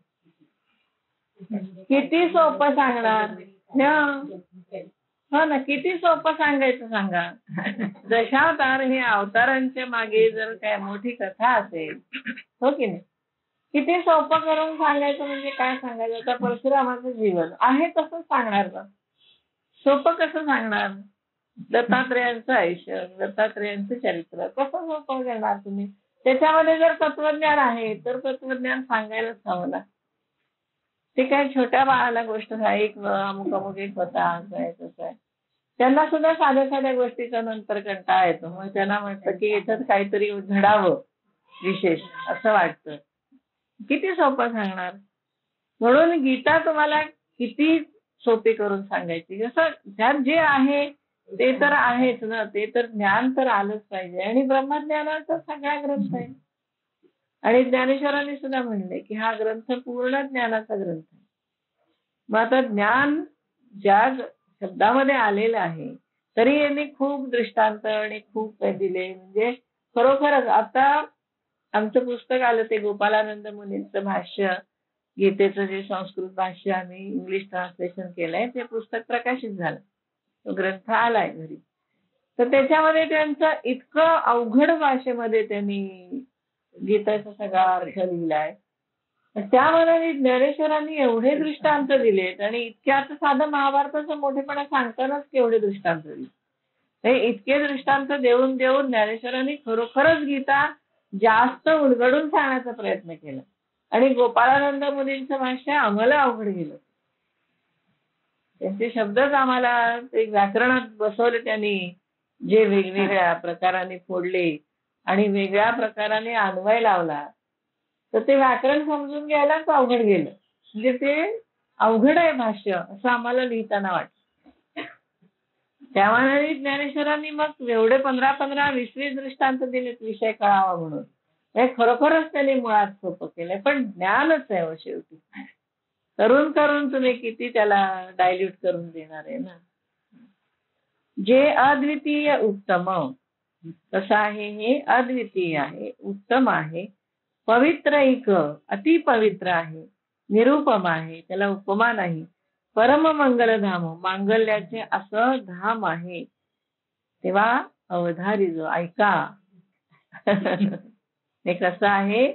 किती सोपं सांगणार? हो ना, किती सोपं सांगायचं सांगा. दशावतार हे अवतारांच्या मागे जर काय मोठी कथा असेल, हो की नाही, किती सोपं करून सांगायचं म्हणजे काय सांगायचं? आता परशुरामाचं जीवन आहे तसं सांगणार ना, सोपं कसं सांगणार? दत्तात्रेयांचं आयुष्य, दत्तात्रेयांचं चरित्र कसं सोपं करणार तुम्ही? त्याच्यामध्ये जर तत्वज्ञान आहे तर तत्वज्ञान सांगायलाच हवं ना. ते काय छोट्या बाळाला गोष्ट एक अमुक अमुक एक होता असं आहे तसं आहे. त्यांना सुद्धा साध्या साध्या गोष्टीचा नंतर कंटाळा येतो. मग त्यांना वाटतं की याच्यात काहीतरी घडावं विशेष असं वाटतं. किती सोपं सांगणार? म्हणून गीता तुम्हाला किती सोपी करून सांगायची. जसं ज्यात जे आहे ते तर आहेच ना, ते तर ज्ञान तर आलंच पाहिजे. आणि ब्रह्मज्ञानाचा सगळा ग्रंथ आहे. आणि ज्ञानेश्वरांनी सुद्धा म्हणले की हा ग्रंथ पूर्ण ज्ञानाचा ग्रंथ आहे. मग आता ज्ञान ज्या शब्दामध्ये आलेलं आहे तरी यांनी खूप दृष्टांत आणि खूप दिले. म्हणजे खरोखरच आता आमचं पुस्तक आलं ते गोपालानंद मुनींचं भाष्य, गीतेचं जे संस्कृत भाष्य आम्ही इंग्लिश ट्रान्सलेशन केलंय ते पुस्तक प्रकाशित झालं. तो ग्रंथ आलाय घरी. तर त्याच्यामध्ये त्यांचं इतकं अवघड भाषेमध्ये त्यांनी गीतेचा सगळा अर्थ लिहिलाय त्या मनाने ज्ञानेश्वरांनी एवढे दृष्टांत दिलेत आणि इतक्या आता साधं महाभारताचं मोठेपणा सांगतानाच केवढे दृष्टांत दिले. हे इतके दृष्टांत देऊन देऊन ज्ञानेश्वरांनी खरोखरच गीता जास्त उलगडून सांगण्याचा प्रयत्न केला आणि गोपाळानंद मुनींचं भाष्य आम्हाला अवघड गेलं. त्यांचे शब्दच आम्हाला एक व्याकरणात बसवले त्यांनी, जे वेगवेगळ्या प्रकाराने फोडले आणि वेगळ्या प्रकाराने अन्वय लावला, तर ते व्याकरण समजून घ्यायलाच अवघड गेलं. म्हणजे ते अवघड आहे भाष्य असं आम्हाला लिहिताना वाटतं. त्यामुळे ज्ञानेश्वरांनी मग एवढे 15-15, 20-20 दृष्टांत दिलेत विषय कळावा म्हणून. हे खरोखरच त्यांनी मुळात सोपं केलंय, पण ज्ञानच आहे हो शेवटी. करून करून तुम्ही किती त्याला डायल्यूट करून देणार आहे ना. जे अद्वितीय उत्तम, कसं आहे हे अद्वितीय आहे, उत्तम आहे, पवित्र एक, अति पवित्र आहे, निरुपम आहे, त्याला उपमा नाही, परम मंगल धाम, मांगल्याचे असं धाम आहे, तेव्हा अवधारी जो ऐका. हे कसं आहे,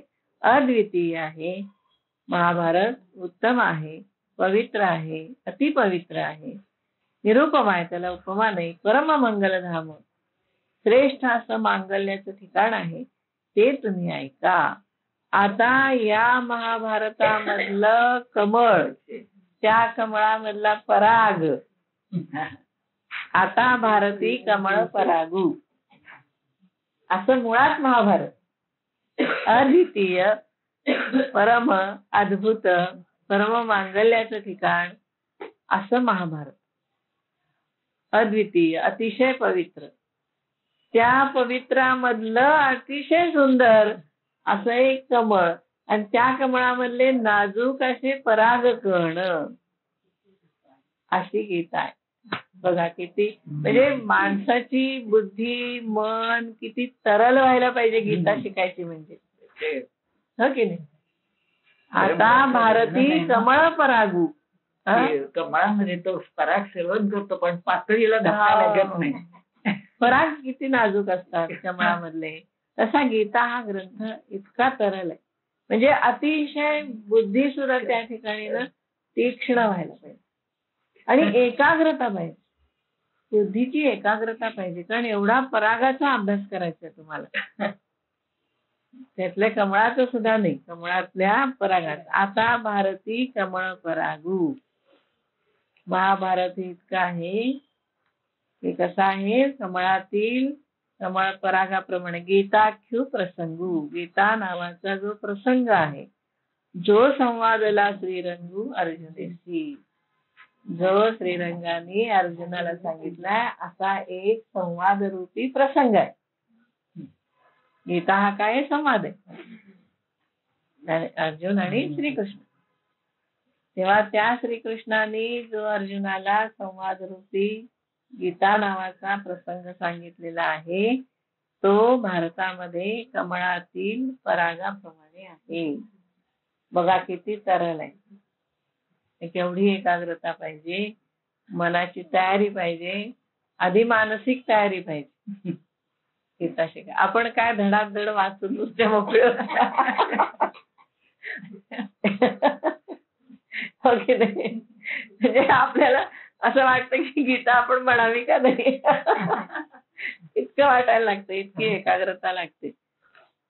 अद्वितीय आहे, महाभारत उत्तम आहे, पवित्र आहे, अतिपवित्र आहे, निरुपम आहे, त्याला उपमा नाही, परम मंगल धाम, श्रेष्ठ असं मांगल्याचं ठिकाण आहे, ते तुम्ही ऐका. आता या महाभारतामधलं कमळ, त्या कमळामधला पराग, आता भारती कमळ परागू, असं मुळात महाभारत. अद्वितीय, परम अद्भुत, परम मांगल्याचं ठिकाण असं महाभारत. अद्वितीय, अतिशय पवित्र, त्या पवित्रामधलं अतिशय सुंदर असं एक कमळ आणि त्या कमळामधले नाजूक असे परागकण, अशी गीता आहे. बघा किती, म्हणजे माणसाची बुद्धी मन किती तरल व्हायला पाहिजे गीता शिकायची म्हणजे, हो की नाही. आता भारती कमळ परागू,
कमळामध्ये तो पराग सेवन करतो पण पातळीला धक्का लागत नाही.
पराग किती नाजूक असतात कमळामधले, तसा गीता हा ग्रंथ इतका तरल आहे. म्हणजे अतिशय बुद्धी सुद्धा त्या ठिकाणी ना तीक्ष्ण व्हायला पाहिजे आणि एकाग्रता पाहिजे, बुद्धीची एकाग्रता पाहिजे, कारण एवढा परागाचा अभ्यास करायचा आहे तुम्हाला. त्यातल्या कमळाचं सुद्धा नाही, कमळातल्या परागाचा. आता भारती कमळ परागू, महाभारत इतकं आहे की कसं आहे, कमळातील कमळ परागाप्रमाणे गीताख्यू प्रसंगू, गीता नावाचा जो प्रसंग आहे, जो संवादला श्रीरंगू अर्जुनेशी, जो श्रीरंगाने अर्जुनाला सांगितलाय असा एक संवाद रूपी प्रसंग आहे. गीता हा काय संवाद आहे, अर्जुन आणि श्रीकृष्ण. तेव्हा त्या श्रीकृष्णाने जो अर्जुनाला संवाद रूपी गीता नावाचा प्रसंग सांगितलेला आहे, तो भारतामध्ये कमळातील परागाप्रमाणे आहे. बघा किती सरळ आहे. केवढी एकाग्रता पाहिजे, मनाची तयारी पाहिजे, आधी मानसिक तयारी पाहिजे गीता शिका. आपण काय धडाधड वाचून नुसते मोकळे हो की नाही. म्हणजे आपल्याला असं वाटतं की गीता आपण म्हणावी का नाही, इतकं वाटायला लागतं, इतकी एकाग्रता लागते.